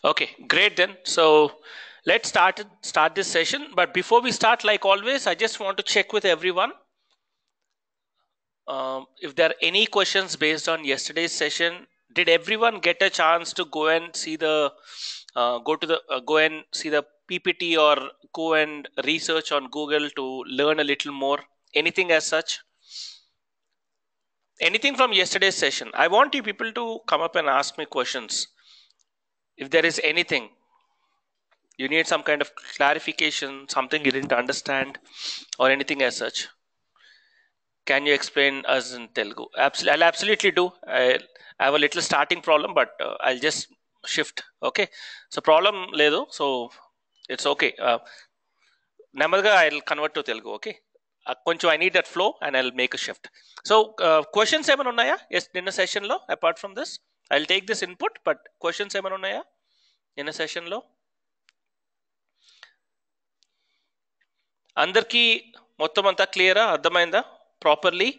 Okay, great then. So let's start this session. But before we start, like always, I just want to check with everyone if there are any questions based on yesterday's session. Did everyone get a chance to go and see the go and see the PPT or go and research on Google to learn a little more? Anything as such? Anything from yesterday's session? I want you people to come up and ask me questions if there is anything. You need some kind of clarification, something you didn't understand, or anything as such. Can you explain us in Telugu? I'll absolutely do. I have a little starting problem, but I'll just shift. Okay. So problem ledo. So it's okay. Nemadga I'll convert to Telugu. Okay. Konchu I need that flow and I'll make a shift. So questions ఏమైనా ఉన్నాయా? Yes, నిన్న session లో apart from this, I'll take this input, but questions ఏమైనా ఉన్నాయా నిన్న session లో? అందరికీ మొత్తం అంతా క్లియరా, అర్థమైందా ప్రాపర్లీ?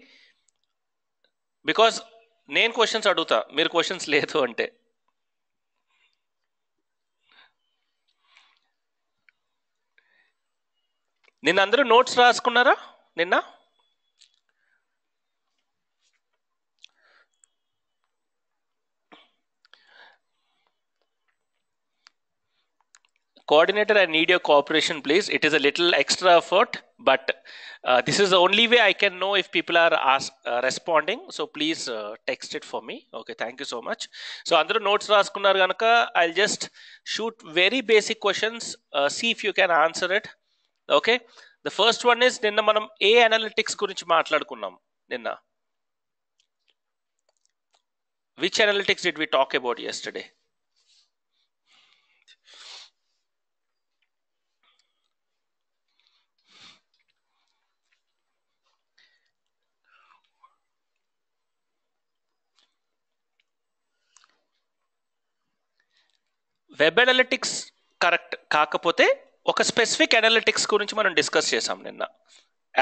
బికాస్ నేను క్వశ్చన్స్ అడుగుతా, మీరు క్వశ్చన్స్ లేదు అంటే. నిన్న అందరూ నోట్స్ రాసుకున్నారా? నిన్న coordinator, I need your cooperation please. It is a little extra effort, but this is the only way I can know if people are responding. So please text it for me. Okay, thank you so much. So అందరూ notes రాసుకున్నారు కనుక I'll just shoot very basic questions, see if you can answer it. Okay, the first one is నిన్న మనం ఏ analytics గురించి మాట్లాడుకున్నాం నిన్న? Which analytics did we talk about yesterday? Web analytics correct కాకపోతే ఒక స్పెసిఫిక్ అనలిటిక్స్ గురించి మనం డిస్కస్ చేసాం నిన్న.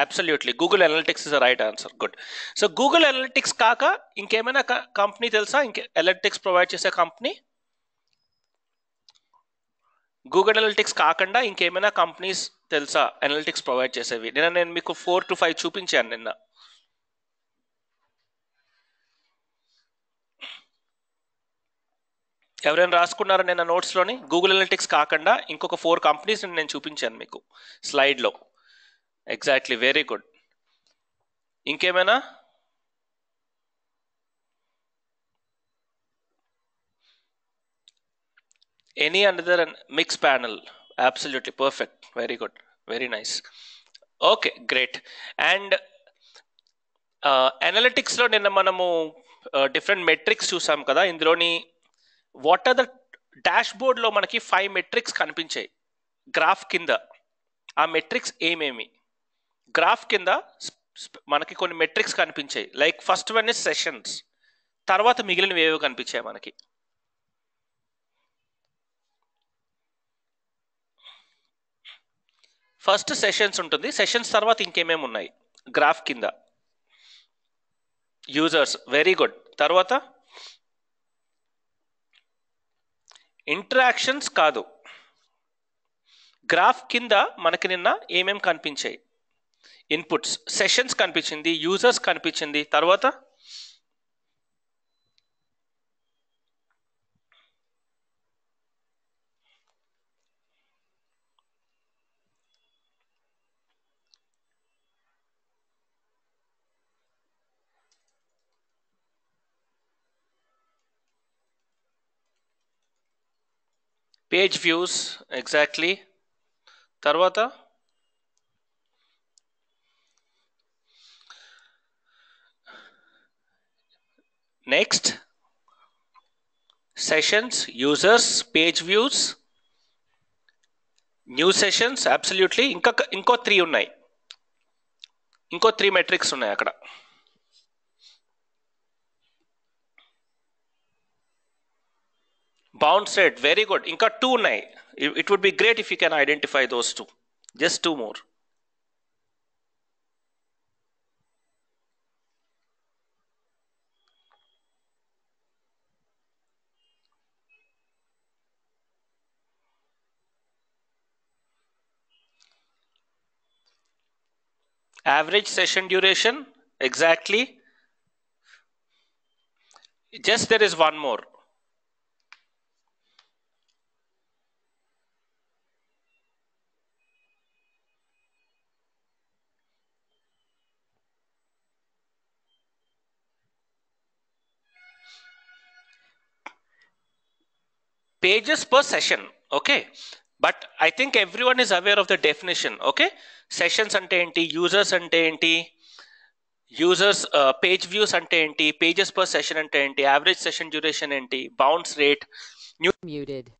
Absolutely Google analytics is right answer. Good. So Google analytics కాక ఇంకేమైనా కంపెనీ తెలుసా? ఇంకే అనలిటిక్స్ ప్రొవైడ్ చేసే కంపెనీ? గూగుల్ అనలిటిక్స్ కాకుండా ఇంకేమైనా కంపెనీస్ తెలుసా అనలిటిక్స్ ప్రొవైడ్ చేసేవి? నిన్న నేను మీకు 4 to 5 చూపించాను నిన్న. ఎవరైనా రాసుకున్నారా నిన్న నోట్స్లోని? గూగుల్ అనలిటిక్స్ కాకుండా ఇంకొక 4 కంపెనీస్ నేను చూపించాను మీకు స్లైడ్లో. Exactly, very good. ఇంకేమైనా? Any another mix panel? Absolutely perfect. Very good. Very nice. Okay, great. And analytics లో నిన్న మనము డిఫరెంట్ మెట్రిక్స్ చూసాం కదా. ఇందులోని what are the dashboard లో మనకి 5 మెట్రిక్స్ కనిపించాయి గ్రాఫ్ కింద. ఆ మెట్రిక్స్ ఏమేమి? గ్రాఫ్ కింద మనకి కొన్ని మెట్రిక్స్ కనిపించాయి. Like first one is sessions, తర్వాత మిగిలినవి ఏవో కనిపించాయి మనకి. ఫస్ట్ సెషన్స్ ఉంటుంది, సెషన్స్ తర్వాత ఇంకేమేమి ఉన్నాయి గ్రాఫ్ కింద? Users, very good. తర్వాత ఇంటరాక్షన్స్ కాదు, గ్రాఫ్ కింద మనకి నిన్న ఏమేమి కనిపించాయి? ఇన్పుట్స్, సెషన్స్ కనిపించింది, యూజర్స్ కనిపించింది, తర్వాత పేజ్ వ్యూస్. ఎగ్జాక్ట్లీ. తర్వాత next sessions, users, page views, new sessions. Absolutely. ఇంకో 3 ఉన్నాయి, ఇంకో 3 మెట్రిక్స్ ఉన్నాయి అక్కడ. Bounce rate, very good. ఇంకా 2 ఉన్నాయి. It would be great if you can identify those 2. Just 2 more. Average session duration, exactly. Just there is one more. Pages per session, okay? But I think everyone is aware of the definition, okay? Sessions ante enti, users ante enti, users page views ante enti, pages per session ante enti, average session duration enti, bounce rate. Muted.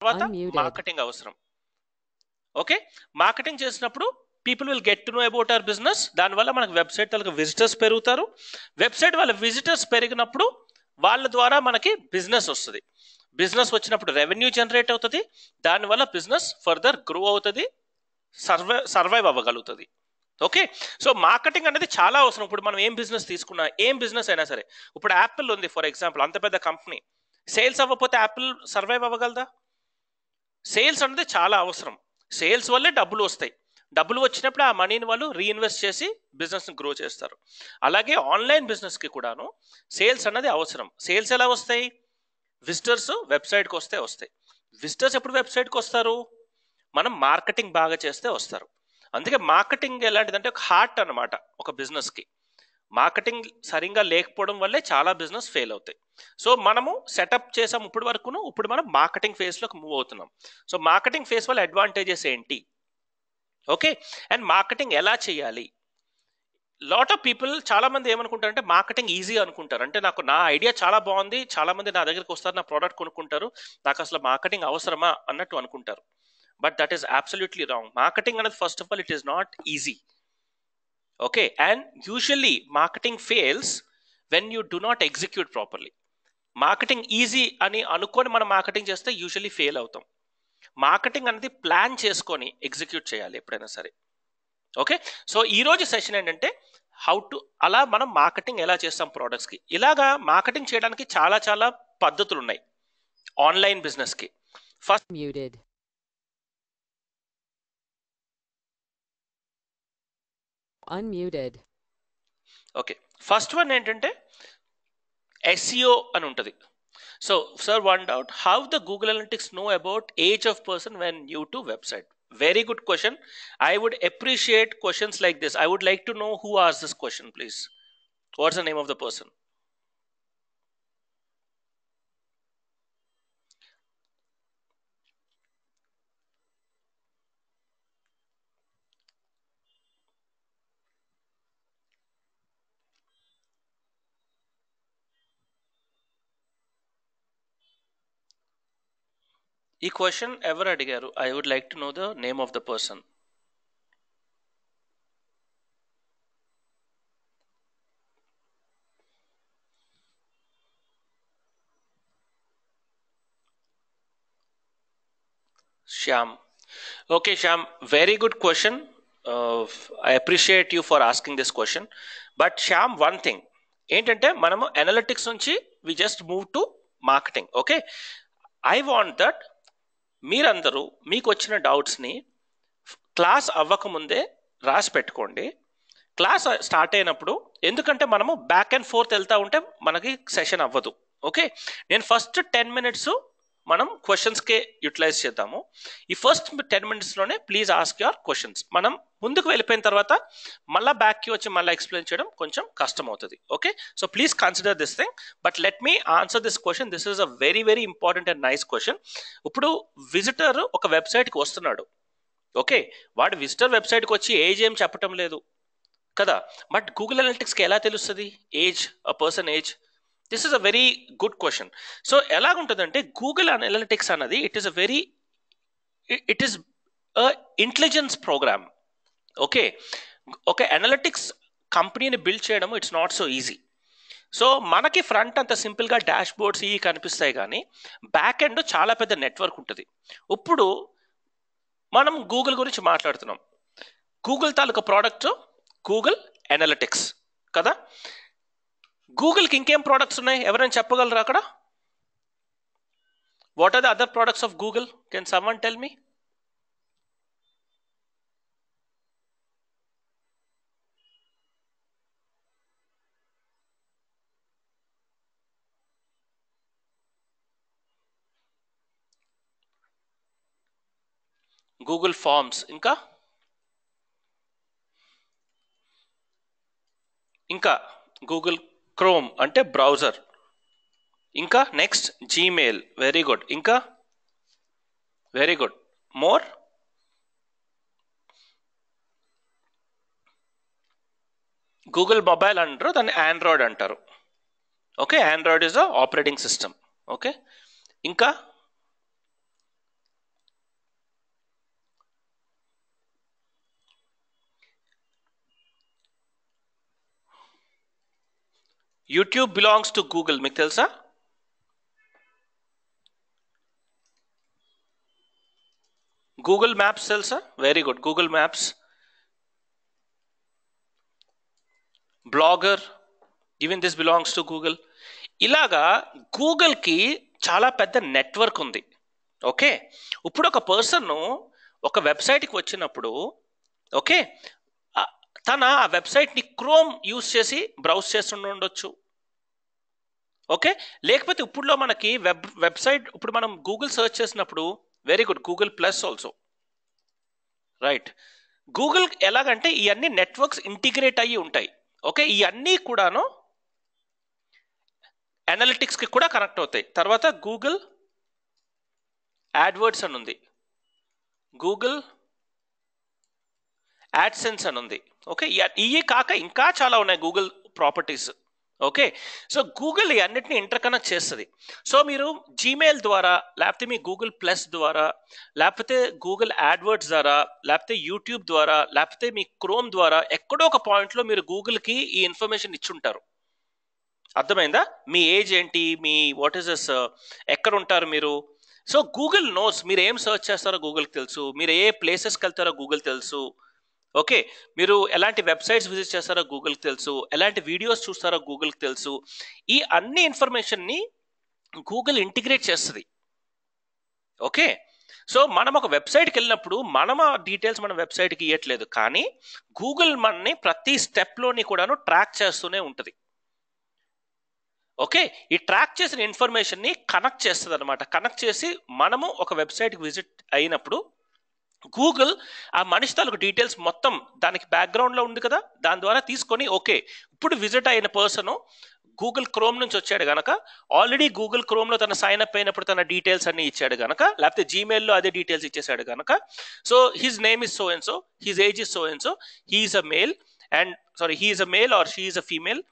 తర్వాత Unmuted. Marketing అవసరం. Okay, marketing చేసినప్పుడు people will get to know about our business. దానివల్ల మనకు website వాళ్ళకి visitors పెరుగుతారు. Website వాళ్ళ visitors పెరిగినప్పుడు వాళ్ళ ద్వారా మనకి బిజినెస్ వస్తుంది. బిజినెస్ వచ్చినప్పుడు రెవెన్యూ జనరేట్ అవుతుంది. దానివల్ల బిజినెస్ ఫర్దర్ గ్రో అవుతుంది, సర్వైవ్ అవ్వగలుగుతుంది. ఓకే, సో మార్కెటింగ్ అనేది చాలా అవసరం. ఇప్పుడు మనం ఏం బిజినెస్ తీసుకున్నా, ఏం బిజినెస్ అయినా సరే, ఇప్పుడు యాపిల్ ఉంది ఫర్ ఎగ్జాంపుల్, అంత పెద్ద కంపెనీ, సేల్స్ అవ్వకపోతే యాపిల్ సర్వైవ్ అవ్వగలదా? సేల్స్ అనేది చాలా అవసరం. సేల్స్ వల్లే డబ్బులు వస్తాయి. డబ్బులు వచ్చినప్పుడు ఆ మనీని వాళ్ళు రీఇన్వెస్ట్ చేసి బిజినెస్ని గ్రో చేస్తారు. అలాగే ఆన్లైన్ బిజినెస్కి కూడాను సేల్స్ అన్నది అవసరం. సేల్స్ ఎలా వస్తాయి? విజిటర్స్ వెబ్సైట్కి వస్తే వస్తాయి. విజిటర్స్ ఎప్పుడు వెబ్సైట్కి వస్తారు? మనం మార్కెటింగ్ బాగా చేస్తే వస్తారు. అందుకే మార్కెటింగ్ ఎలాంటిదంటే ఒక హార్ట్ అనమాట ఒక బిజినెస్కి. మార్కెటింగ్ సరిగ్గా లేకపోవడం వల్లే చాలా బిజినెస్ ఫెయిల్ అవుతాయి. సో మనము సెటప్ చేసాం ఇప్పుడు మనం మార్కెటింగ్ ఫేజ్లోకి మూవ్ అవుతున్నాం. సో మార్కెటింగ్ ఫేజ్ వల్ల అడ్వాంటేజెస్ ఏంటి, ఓకే, అండ్ మార్కెటింగ్ ఎలా చేయాలి. లాట్ ఆఫ్ పీపుల్, చాలా మంది ఏమనుకుంటారంటే మార్కెటింగ్ ఈజీ అనుకుంటారు. అంటే నా ఐడియా చాలా బాగుంది, చాలా మంది నా దగ్గరికి వస్తారు, నా ప్రోడక్ట్ కొనుక్కుంటారు, నాకు అసలు మార్కెటింగ్ అవసరమా అన్నట్టు అనుకుంటారు. But that is absolutely wrong. Marketing అనేది first of all it is not easy, okay, and usually marketing fails when you do not execute properly. Marketing easy అని అనుకొని మనం మార్కెటింగ్ చేస్తే యూజువల్లీ ఫెయిల్ అవుతాం. మార్కెటింగ్ అనేది ప్లాన్ చేసుకొని execute చేయాలి ఎప్పుడైనా సరే, ఓకే. సో ఈరోజు సెషన్ ఏంటంటే అలా మనం మార్కెటింగ్ ఎలా చేస్తాం ప్రోడక్ట్స్కి. ఇలాగా మార్కెటింగ్ చేయడానికి చాలా చాలా పద్ధతులు ఉన్నాయి ఆన్లైన్ బిజినెస్కి. ఫస్ట్ ఓకే, ఫస్ట్ వన్ ఏంటంటే SEO అని ఉంటుంది. So sir, one doubt, how the Google analytics know about age of person when new to website? Very good question. I would appreciate questions like this. I would like to know who asked this question, please. What's the name of the person? ఈ question ఎవరు అడిగారు? I would like to know the name of the person. Shyam. Okay, Shyam, very good question. I appreciate you for asking this question. But Shyam, one thing ఏంటంటే మనము analytics నుంచి we just move to marketing. Okay, I want that మీరందరూ మీకు వచ్చిన డౌట్స్ని class అవ్వకముందే రాసి పెట్టుకోండి. Class start అయినప్పుడు, ఎందుకంటే మనము బ్యాక్ అండ్ ఫోర్త్ వెళ్తూ ఉంటే మనకి సెషన్ అవ్వదు. ఓకే, నేను ఫస్ట్ 10 minutes మనం క్వశ్చన్స్కే యూటిలైజ్ చేద్దాము. ఈ ఫస్ట్ 10 minutesలోనే ప్లీజ్ ఆస్క్ యువర్ క్వశ్చన్స్. మనం ముందుకు వెళ్ళిపోయిన తర్వాత మళ్ళీ బ్యాక్కి వచ్చి మళ్ళీ ఎక్స్ప్లెయిన్ చేయడం కొంచెం కష్టం అవుతుంది. Okay, so please consider this thing. But let me answer this question. This is a very very important and nice question. ఇప్పుడు విజిటర్ ఒక వెబ్సైట్కి వస్తున్నాడు, ఓకే, వాడు విజిటర్ వెబ్సైట్కి వచ్చి ఏజ్ ఏం చెప్పటం లేదు కదా. బట్ గూగుల్ అనలిటిక్స్కి ఎలా తెలుస్తుంది age, a person age? This is a very good question. So ఎలాగుంటుందంటే గూగుల్ అనలిటిక్స్ అన్నది it is intelligence program. Okay, ఒక అనలిటిక్స్ కంపెనీని బిల్డ్ చేయడం it's not so easy. So మనకి ఫ్రంట్ అంత సింపుల్గా డాష్ బోర్డ్స్ ఇవి కనిపిస్తాయి, కానీ బ్యాక్ ఎండ్ చాలా పెద్ద నెట్వర్క్ ఉంటుంది. ఇప్పుడు మనం గూగుల్ గురించి మాట్లాడుతున్నాం. గూగుల్ తాలూకా ప్రోడక్ట్ గూగుల్ అనలిటిక్స్ కదా. గూగుల్కి ఇంకేం ప్రోడక్ట్స్ ఉన్నాయి, ఎవరైనా చెప్పగలరా అక్కడ? What are the other products of Google? Can someone tell me? Google forms, ఇంకా గూగుల్ క్రోమ్ అంటే బ్రౌజర్, ఇంకా నెక్స్ట్ జీమెయిల్, వెరీ గుడ్, ఇంకా very good, more Google mobile అంటారు, దాన్ని ఆండ్రాయిడ్ అంటారు. Okay, Android is a operating system. Okay, ఇంకా YouTube belongs to Google, మీకు తెలుసా? గూగుల్ మ్యాప్స్ తెలుసా? Very good, Google maps. Blogger, even this belongs to Google. ఇలాగా గూగుల్కి చాలా పెద్ద నెట్వర్క్ ఉంది. ఓకే, ఇప్పుడు ఒక పర్సన్ ఒక వెబ్సైట్కి వచ్చినప్పుడు, ఓకే, తన ఆ వెబ్సైట్ని క్రోమ్ యూస్ చేసి బ్రౌజ్ చేస్తుండొచ్చు. ఓకే, లేకపోతే ఇప్పుడులో మనకి వెబ్సైట్ ఇప్పుడు మనం గూగుల్ సర్చ్ చేసినప్పుడు, very good, Google plus also, right. Google ఎలాగంటే ఇవన్నీ నెట్వర్క్స్ ఇంటిగ్రేట్ అయ్యి ఉంటాయి. ఓకే, ఇవన్నీ కూడాను అనలిటిక్స్కి కూడా కనెక్ట్ అవుతాయి. తర్వాత గూగుల్ యాడ్వర్డ్స్ అని ఉంది, గూగుల్ యాడ్సెన్స్ అని ఉంది. ఓకే, ఇవి కాక ఇంకా చాలా ఉన్నాయి Google properties. Okay, so Google ఈ అన్నిటిని ఇంటర్ కనెక్ట్ చేస్తుంది. సో మీరు జీమెయిల్ ద్వారా, లేకపోతే మీ గూగుల్ ప్లస్ ద్వారా, లేకపోతే గూగుల్ యాడ్వర్డ్స్ ద్వారా, లేకపోతే యూట్యూబ్ ద్వారా, లేకపోతే మీ క్రోమ్ ద్వారా ఎక్కడో ఒక పాయింట్లో మీరు గూగుల్కి ఈ ఇన్ఫర్మేషన్ ఇచ్చుంటారు. అర్థమైందా? మీ ఏజ్ ఏంటి, మీ వాట్ ఈస్ దిస్, ఎక్కడ ఉంటారు మీరు. సో గూగుల్ నోస్ మీరు ఏం సర్చ్ చేస్తారో గూగుల్కి తెలుసు, మీరు ఏ ప్లేసెస్కి వెళ్తారో గూగుల్ తెలుసు. ఓకే, మీరు ఎలాంటి వెబ్సైట్స్ విజిట్ చేస్తారో గూగుల్కి తెలుసు, ఎలాంటి వీడియోస్ చూస్తారో గూగుల్కి తెలుసు. ఈ అన్ని ఇన్ఫర్మేషన్ని గూగుల్ ఇంటిగ్రేట్ చేస్తుంది. ఓకే, సో మనం ఒక వెబ్సైట్కి వెళ్ళినప్పుడు మనం ఆ డీటెయిల్స్ మన వెబ్సైట్కి ఇవ్వట్లేదు, కానీ గూగుల్ మనని ప్రతి స్టెప్లోని కూడాను ట్రాక్ చేస్తూనే ఉంటుంది. ఓకే, ఈ ట్రాక్ చేసిన ఇన్ఫర్మేషన్ని కనెక్ట్ చేస్తుంది అనమాట. కనెక్ట్ చేసి మనము ఒక వెబ్సైట్కి విజిట్ అయినప్పుడు గూగుల్ ఆ మనిషి తాలూకు డీటెయిల్స్ మొత్తం దానికి బ్యాక్గ్రౌండ్లో ఉంది కదా, దాని ద్వారా తీసుకొని ఓకే ఇప్పుడు విజిట్ అయిన పర్సన్ గూగుల్ క్రోమ్ నుంచి వచ్చాడు గనక, ఆల్రెడీ గూగుల్ క్రోమ్లో తన సైన్ అప్ అయినప్పుడు తన డీటెయిల్స్ అన్ని ఇచ్చాడు గనక, లేకపోతే జీమెయిల్లో అదే డీటెయిల్స్ ఇచ్చేసాడు గనక, so his name is so and so, his age is so and so, he's a male and he's a male or she is a female,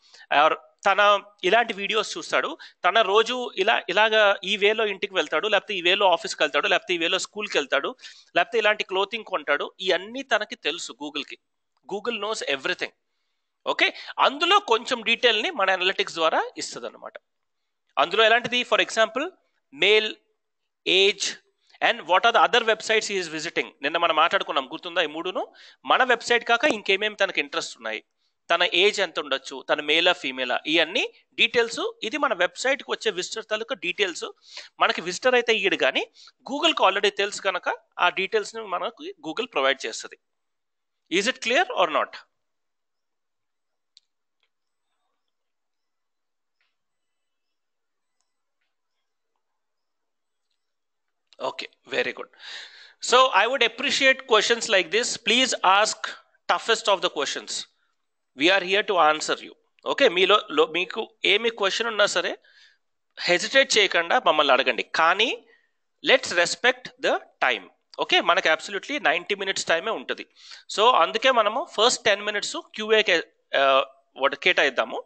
or తన ఇలాంటి వీడియోస్ చూస్తాడు, తన రోజు ఇలాగా ఈ వేలో ఇంటికి వెళ్తాడు, లేకపోతే ఈ వేలో ఆఫీస్కి వెళ్తాడు, లేకపోతే ఈ వేలో స్కూల్కి వెళ్తాడు, లేకపోతే ఇలాంటి క్లోతింగ్ కొంటాడు, ఇవన్నీ తనకి తెలుసు గూగుల్కి. Google knows everything. ఓకే, అందులో కొంచెం డీటెయిల్ని మన అనలిటిక్స్ ద్వారా ఇస్తుంది అనమాట. అందులో ఎలాంటిది, for example male, age and what are the other websites is visiting. నిన్న మనం మాట్లాడుకున్నాం, గుర్తుందా? ఈ మూడును మన వెబ్సైట్ కాక ఇంకేమేమి తనకి ఇంట్రెస్ట్ ఉన్నాయి, తన ఏజ్ ఎంత ఉండొచ్చు, తన మేలా ఫీమేలా, ఇవన్నీ డీటెయిల్స్. ఇది మన వెబ్సైట్కి వచ్చే విజిటర్ తాలూకు డీటెయిల్స్. మనకి విజిటర్ అయితే ఇయ్యడు, కానీ గూగుల్కి ఆల్రెడీ తెలుసు కనుక ఆ డీటెయిల్స్ని మనకు గూగుల్ ప్రొవైడ్ చేస్తుంది. Is it clear or not? Okay, very good. So I would appreciate questions like this. Please ask toughest of the questions. We are here to answer you. Okay, మీకు ఏమి question ఉన్నా సరే hesitate చేయకుండా మమ్మల్ని అడగండి, కానీ let's respect the time. Okay, మనకి absolutely 90 minutes టైమే ఉంటుంది. సో అందుకే మనము ఫస్ట్ 10 minutes క్యూఏ కేటాయిద్దాము.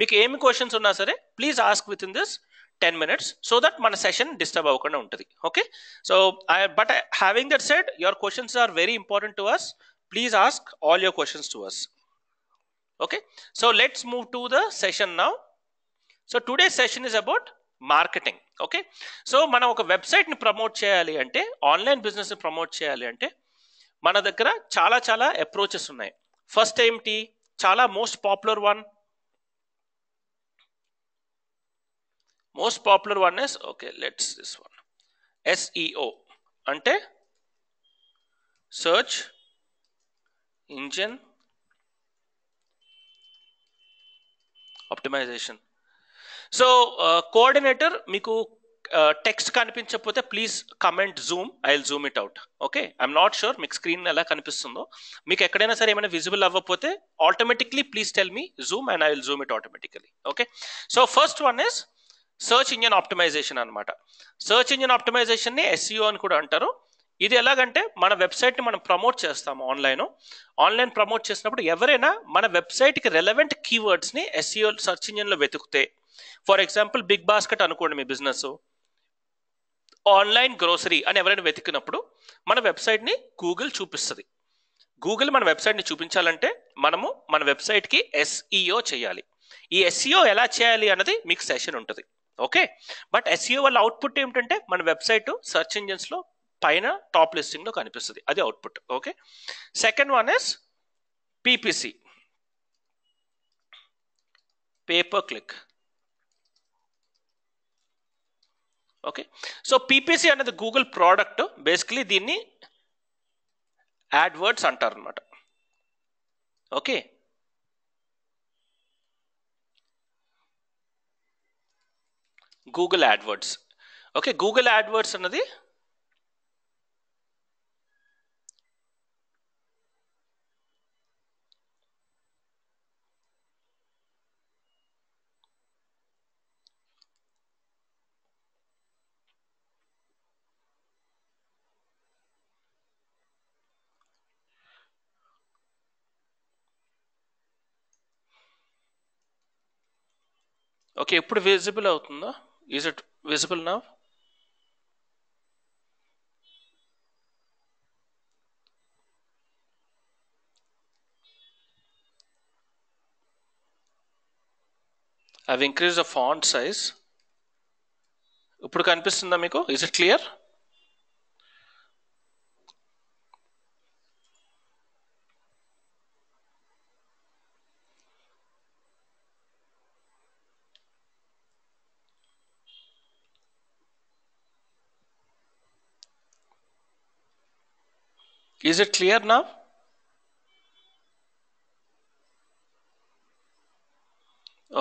మీకు ఏమి క్వశ్చన్స్ ఉన్నా సరే please ask with in this 10 minutes so that మన సెషన్ డిస్టర్బ్ అవ్వకుండా ఉంటుంది. Okay, so but having that said, your questions are very important to us. Please ask all your questions to us. Okay, so let's move to the session now. So today's session is about marketing. Okay, so మనం ఒక వెబ్సైట్ని promote చేయాలి అంటే, online బిజినెస్ని promote చేయాలి అంటే మన దగ్గర చాలా చాలా అప్రోచెస్ ఉన్నాయి. ఫస్ట్ ఏంటి, చాలా most popular one is, okay let's this one, SEO అంటే search engine optimisation. So coordinator, మీకు టెక్స్ట్ కనిపించకపోతే please comment zoom, I will zoom it out. Okay, I'm not sure మీకు స్క్రీన్ ఎలా కనిపిస్తుందో. మీకు ఎక్కడైనా సరే ఏమైనా విజిబుల్ అవ్వకపోతే automatically please tell me zoom and I will zoom it automatically. Okay, so first one is search engine optimisation అనమాట. Search engine ఆప్టిమైజేషన్ని SEO అని కూడా అంటారు. ఇది ఎలాగంటే మన వెబ్సైట్ని మనం ప్రమోట్ చేస్తాము ఆన్లైన్ ప్రమోట్ చేసినప్పుడు ఎవరైనా మన వెబ్సైట్కి రెలవెంట్ కీవర్డ్స్ని SEO సర్చ్ ఇంజిన్లో వెతుకుతే, ఫర్ ఎగ్జాంపుల్ బిగ్ బాస్కెట్ అనుకోండి మీ బిజినెస్, ఆన్లైన్ గ్రోసరీ అని ఎవరైనా వెతికినప్పుడు మన వెబ్సైట్ని గూగుల్ చూపిస్తుంది. గూగుల్ మన వెబ్సైట్ని చూపించాలంటే మనము మన వెబ్సైట్కి SEO చేయాలి. ఈ SEO ఎలా చేయాలి అన్నది మీకు సెషన్ ఉంటుంది. ఓకే, బట్ SEO వల్ల అవుట్పుట్ ఏమిటంటే మన వెబ్సైట్ సర్చ్ ఇంజిన్స్లో పైన టాప్ లిస్టింగ్లో కనిపిస్తుంది, అది output. Okay, second one is PPC, pay per click. Okay, so PPC అనేది గూగుల్ ప్రోడక్ట్. బేసికలీ దీన్ని యాడ్వర్డ్స్ అంటారు అనమాట. Okay, Google AdWords. Okay, Google AdWords అన్నది ఓకే, ఇప్పుడు విజిబుల్ అవుతుందా? Is it visible now? I've increased the font size. ఇప్పుడు కనిపిస్తుందా మీకు? Is it clear? Is it clear now?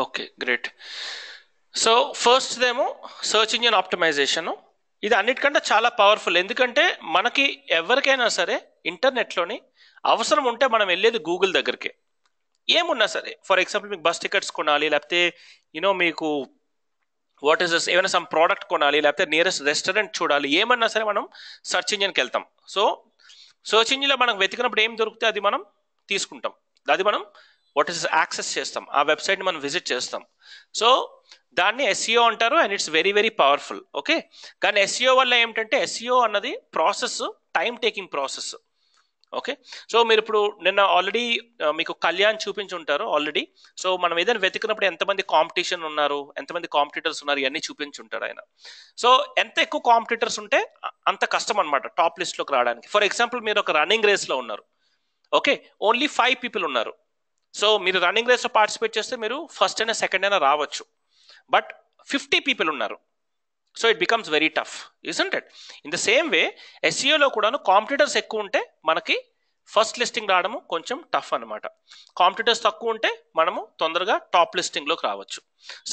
Okay, great. So first దేమో సర్చ్ ఇంజిన్ ఆప్టిమైజేషన్. ఇది అన్నిటికంటే చాలా పవర్ఫుల్. ఎందుకంటే మనకి ఎవరికైనా సరే ఇంటర్నెట్లోని అవసరం ఉంటే మనం వెళ్ళేది గూగుల్ దగ్గరికి. ఏమున్నా సరే, ఫర్ ఎగ్జాంపుల్ మీకు బస్ టికెట్స్ కొనాలి, లేకపోతే మీకు వాట్ ఈస్ దిస్, ఏమైనా సమ్ ప్రోడక్ట్ కొనాలి, లేకపోతే నియరెస్ట్ రెస్టారెంట్ చూడాలి, ఏమన్నా సరే మనం సర్చ్ ఇంజిన్కి వెళ్తాం. సో సర్చ్ ఇంజిన్లో మనం వెతికినప్పుడు ఏం దొరికితే అది మనం తీసుకుంటాం, అది మనం వాట్ ఈస్ యాక్సెస్ చేస్తాం, ఆ వెబ్సైట్ని మనం విజిట్ చేస్తాం. సో దాన్ని ఎస్ఈఓ అంటారు, and it's very very powerful. Okay, కానీ ఎస్ఈఓ వల్ల ఏమిటంటే ఎస్ఈఓ అన్నది process, time taking process. Okay, so మీరు ఇప్పుడు నిన్న ఆల్రెడీ మీకు కళ్యాణ్ చూపించి ఉంటారు ఆల్రెడీ. సో మనం ఏదైనా వెతికినప్పుడు ఎంతమంది కాంపిటీషన్ ఉన్నారు, ఎంతమంది కాంపిటీటర్స్ ఉన్నారు, ఇవన్నీ చూపించి ఉంటారు ఆయన. సో ఎంత ఎక్కువ కాంపిటీటర్స్ ఉంటే అంత కష్టం అనమాట టాప్ లిస్ట్లోకి రావడానికి. ఫర్ ఎగ్జాంపుల్ మీరు ఒక రన్నింగ్ రేస్లో ఉన్నారు, ఓకే, ఓన్లీ 5 people ఉన్నారు. సో మీరు రన్నింగ్ రేస్లో పార్టిసిపేట్ చేస్తే మీరు ఫస్ట్ అయినా సెకండ్ అయినా రావచ్చు. బట్ 50 people ఉన్నారు, so it becomes very tough, isn't it? In the same way ఎస్ఈఓలో కూడాను కాంపిటీటర్స్ ఎక్కువ ఉంటే మనకి ఫస్ట్ లిస్టింగ్ రావడము కొంచెం టఫ్ అనమాట. కాంపిటీటర్స్ తక్కువ ఉంటే మనము తొందరగా టాప్ లిస్టింగ్లోకి రావచ్చు.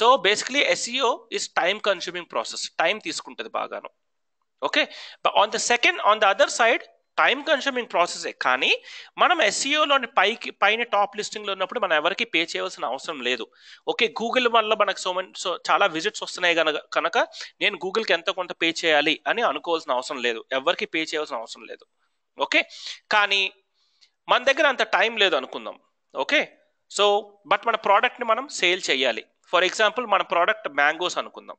So basically SEO is time consuming process, time తీసుకుంటుంది బాగాను. Okay, on the other side time consuming ప్రాసెసే, కానీ మనం ఎస్ఈఓలోని పైన టాప్ లిస్టింగ్లో ఉన్నప్పుడు మనం ఎవరికి పే చేయవలసిన అవసరం లేదు. ఓకే, గూగుల్ వల్ల మనకు సో చాలా విజిట్స్ వస్తున్నాయి కనుక నేను గూగుల్కి ఎంతో కొంత పే చేయాలి అని అనుకోవాల్సిన అవసరం లేదు, ఎవరికి పే చేయవలసిన అవసరం లేదు. ఓకే, కానీ మన దగ్గర అంత టైం లేదు అనుకుందాం. ఓకే, సో బట్ మన ప్రోడక్ట్ని మనం సేల్ చేయాలి. ఫర్ ఎగ్జాంపుల్ మన ప్రోడక్ట్ మ్యాంగోస్ అనుకుందాం.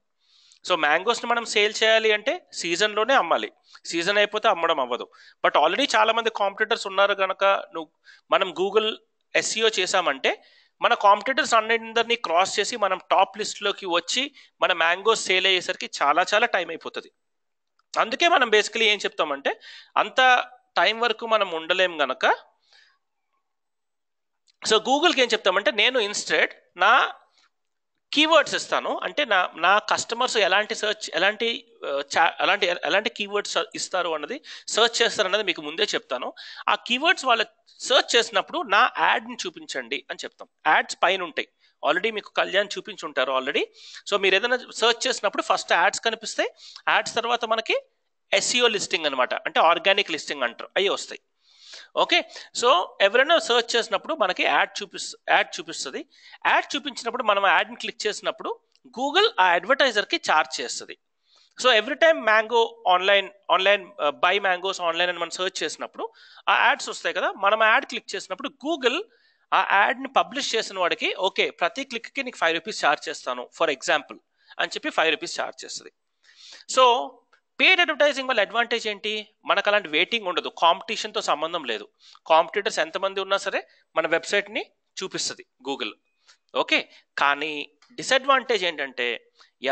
సో మ్యాంగోస్ని మనం సేల్ చేయాలి అంటే సీజన్లోనే అమ్మాలి, సీజన్ అయిపోతే అమ్మడం అవ్వదు. బట్ ఆల్రెడీ చాలామంది కాంపిటీటర్స్ ఉన్నారు కనుక మనం గూగుల్ ఎస్ఈఓ చేసామంటే మన కాంపిటీటర్స్ అందరినీ క్రాస్ చేసి మనం టాప్ లిస్ట్లోకి వచ్చి మన మ్యాంగోస్ సేల్ అయ్యేసరికి చాలా చాలా టైం అయిపోతుంది. అందుకే మనం బేసికలీ ఏం చెప్తామంటే అంత టైం వరకు మనం ఉండలేం గనక సో గూగుల్కి ఏం చెప్తామంటే నేను ఇన్స్టెడ్ నా కీవర్డ్స్ ఇస్తాను, అంటే నా కస్టమర్స్ ఎలాంటి కీవర్డ్స్ ఇస్తారు అన్నది సర్చ్ చేస్తారన్నది మీకు ముందే చెప్తాను. ఆ కీవర్డ్స్ వాళ్ళు సర్చ్ చేసినప్పుడు నా యాడ్ని చూపించండి అని చెప్తాం. యాడ్స్ పైన ఉంటాయి, ఆల్రెడీ మీకు కళ్యాణ్ చూపించుంటారు ఆల్రెడీ. సో మీరు ఏదైనా సర్చ్ చేసినప్పుడు ఫస్ట్ యాడ్స్ కనిపిస్తాయి, యాడ్స్ తర్వాత మనకి ఎస్ఈఓ లిస్టింగ్ అనమాట, అంటే ఆర్గానిక్ లిస్టింగ్ అంటారు, అవి వస్తాయి. ఓకే, సో ఎవరైనా సర్చ్ చేసినప్పుడు మనకి యాడ్ చూపిస్తుంది. యాడ్ చూపించినప్పుడు మనం యాడ్ని క్లిక్ చేసినప్పుడు గూగుల్ ఆ అడ్వర్టైజర్కి ఛార్జ్ చేస్తుంది. So every time mango online by mangoes online అని మనం సర్చ్ చేసినప్పుడు ఆ యాడ్స్ వస్తాయి కదా, మనం యాడ్ క్లిక్ చేసినప్పుడు గూగుల్ ఆ యాడ్ని పబ్లిష్ చేసిన వాడికి ఓకే ప్రతి క్లిక్కి నీకు 5 rupees ఛార్జ్ చేస్తాను ఫర్ ఎగ్జాంపుల్ అని చెప్పి 5 rupees ఛార్జ్ చేస్తుంది. సో పేడ్ అడ్వర్టైజింగ్ వల్ల అడ్వాంటేజ్ ఏంటి? మనకు అలాంటి వెయిటింగ్ ఉండదు, కాంపిటీషన్తో సంబంధం లేదు. కాంపిటీటర్స్ ఎంతమంది ఉన్నా సరే మన వెబ్సైట్ని చూపిస్తుంది గూగుల్. ఓకే, కానీ డిసడ్వాంటేజ్ ఏంటంటే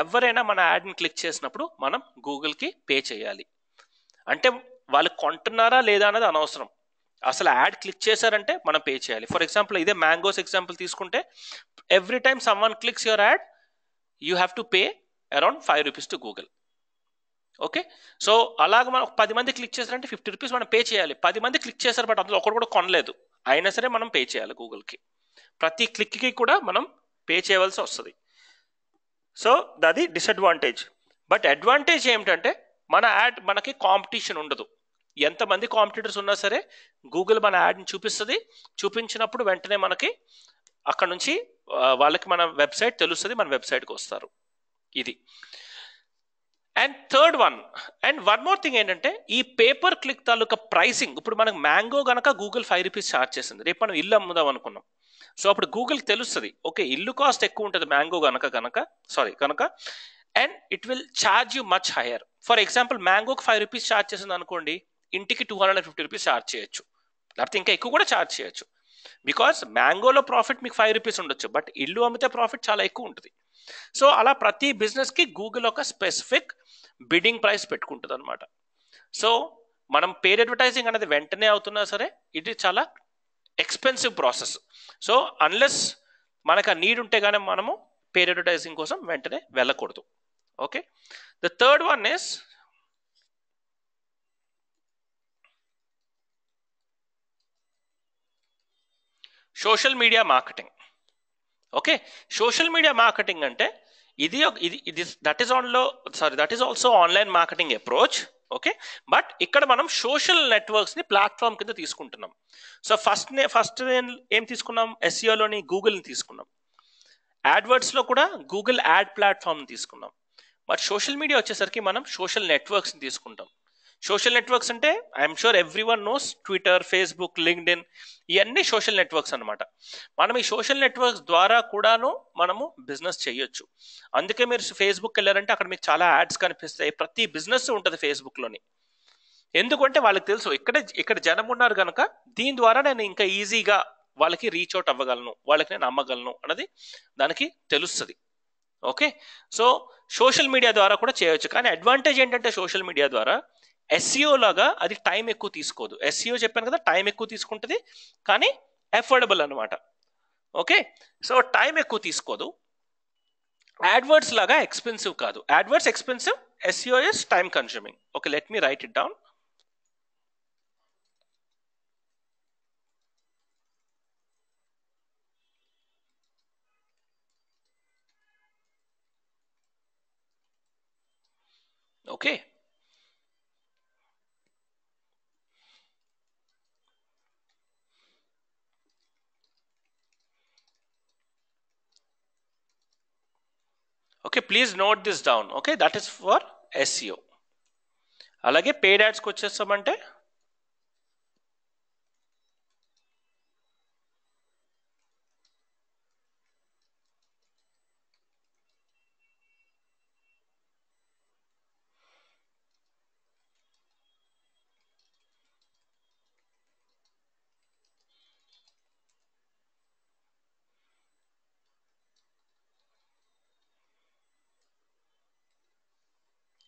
ఎవరైనా మన యాడ్ని క్లిక్ చేసినప్పుడు మనం గూగుల్కి పే చేయాలి. అంటే వాళ్ళు కొంటున్నారా లేదా అన్నది అనవసరం, అసలు యాడ్ క్లిక్ చేశారంటే మనం పే చేయాలి. ఫర్ ఎగ్జాంపుల్ ఇదే మ్యాంగోస్ ఎగ్జాంపుల్ తీసుకుంటే every time someone clicks your add you have to pay around 5 rupees to Google. Okay, so అలాగ మనం 10 మంది క్లిక్ చేశారంటే 50 rupees మనం పే చేయాలి. 10 మంది క్లిక్ చేశారు బట్ అందులో ఒకటి కూడా కొనలేదు, అయినా సరే మనం పే చేయాలి గూగుల్కి. ప్రతి క్లిక్కి కూడా మనం పే చేయవలసి వస్తుంది. సో అది డిసడ్వాంటేజ్. బట్ అడ్వాంటేజ్ ఏమిటంటే మన యాడ్ మనకి కాంపిటీషన్ ఉండదు, ఎంతమంది కాంపిటీటర్స్ ఉన్నా సరే గూగుల్ మన యాడ్ని చూపిస్తుంది. చూపించినప్పుడు వెంటనే మనకి అక్కడ నుంచి వాళ్ళకి మన వెబ్సైట్ తెలుస్తుంది, మన వెబ్సైట్కి వస్తారు. ఇది and third one, and one more thing ఏంటంటే ఈ పేపర్ క్లిక్ తాలూకా ప్రైసింగ్. ఇప్పుడు మనకు మ్యాంగో గనక గూగుల్ ₹5 ఛార్జ్ చేసింది, రేపు మనం ఇల్లు అమ్ముదాం అనుకున్నాం. సో అప్పుడు గూగుల్కి తెలుస్తుంది, ఓకే ఇల్లు కాస్ట్ ఎక్కువ ఉంటుంది మ్యాంగో కనుక and it will charge you much higher. For example మ్యాంగోకి ₹5 ఛార్జ్ చేసింది అనుకోండి, ఇంటికి ₹250 ఛార్జ్ చేయొచ్చు, లేకపోతే ఇంకా ఎక్కువ కూడా ఛార్జ్ చేయొచ్చు. బికాస్ మ్యాంగోలో ప్రాఫిట్ మీకు ₹5 ఉండొచ్చు, బట్ ఇల్లు అమ్మితే ప్రాఫిట్ చాలా ఎక్కువ ఉంటుంది. సో అలా ప్రతి బిజినెస్కి గూగుల్ ఒక స్పెసిఫిక్ బిడ్డింగ్ ప్రైస్ పెట్టుకుంటుంది అనమాట. సో మనం పేడ్ అడ్వర్టైజింగ్ అనేది వెంటనే అవుతున్నా సరే ఇది చాలా ఎక్స్పెన్సివ్ ప్రాసెస్. సో అన్లెస్ మనకు ఆ నీడ్ ఉంటే కానీ మనము పేడ్ అడ్వర్టైజింగ్ కోసం వెంటనే వెళ్ళకూడదు. Okay, the third one is social media marketing. Okay, social media marketing అంటే that is also online marketing approach. Okay, but ఇక్కడ మనం సోషల్ నెట్వర్క్స్ ని ప్లాట్ఫామ్ కింద తీసుకుంటున్నాం. సో ఫస్ట్ ఏం తీసుకున్నాం, ఎస్ఈఓలోని గూగుల్ని తీసుకున్నాం, యాడ్వర్డ్స్ లో కూడా గూగుల్ యాడ్ ప్లాట్ఫామ్ తీసుకున్నాం. బట్ సోషల్ మీడియా వచ్చేసరికి మనం సోషల్ నెట్వర్క్స్ ని తీసుకుంటాం. సోషల్ నెట్వర్క్స్ అంటే I'm sure every one knows Twitter, Facebook, LinkedIn, ఇవన్నీ సోషల్ నెట్వర్క్స్ అనమాట. మనం ఈ సోషల్ నెట్వర్క్స్ ద్వారా కూడాను మనము బిజినెస్ చేయొచ్చు. అందుకే మీరు ఫేస్బుక్ వెళ్ళారంటే అక్కడ మీకు చాలా యాడ్స్ కనిపిస్తాయి, ప్రతి బిజినెస్ ఉంటుంది ఫేస్బుక్లోని. ఎందుకంటే వాళ్ళకి తెలుసు ఇక్కడ జనం ఉన్నారు కనుక దీని ద్వారా నేను ఇంకా ఈజీగా వాళ్ళకి రీచ్ అవుట్ అవ్వగలను, వాళ్ళకి నేను అమ్మగలను అన్నది దానికి తెలుస్తుంది. ఓకే, సో సోషల్ మీడియా ద్వారా కూడా చేయొచ్చు. కానీ అడ్వాంటేజ్ ఏంటంటే సోషల్ మీడియా ద్వారా ఎస్ఈఓ లాగా అది టైం ఎక్కువ తీసుకోదు. ఎస్ఈఓ చెప్పాను కదా టైం ఎక్కువ తీసుకుంటుంది, కానీ అఫోర్డబుల్ అనమాట. ఓకే, సో టైం ఎక్కువ తీసుకోదు. యాడ్వర్డ్స్ లాగా ఎక్స్పెన్సివ్ కాదు. AdWords expensive, SEO is time consuming. Okay, let me write it down. Okay, okay, please note this down. Okay, that is for SEO. అలాగే పెయిడ్ యాడ్స్కి వచ్చేస్తామంటే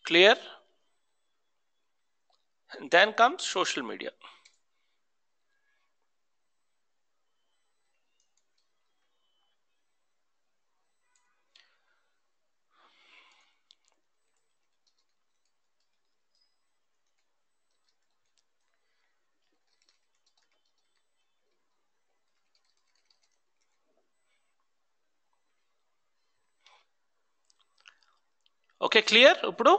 clear, then comes social media. Okay, clear ఇప్పుడు.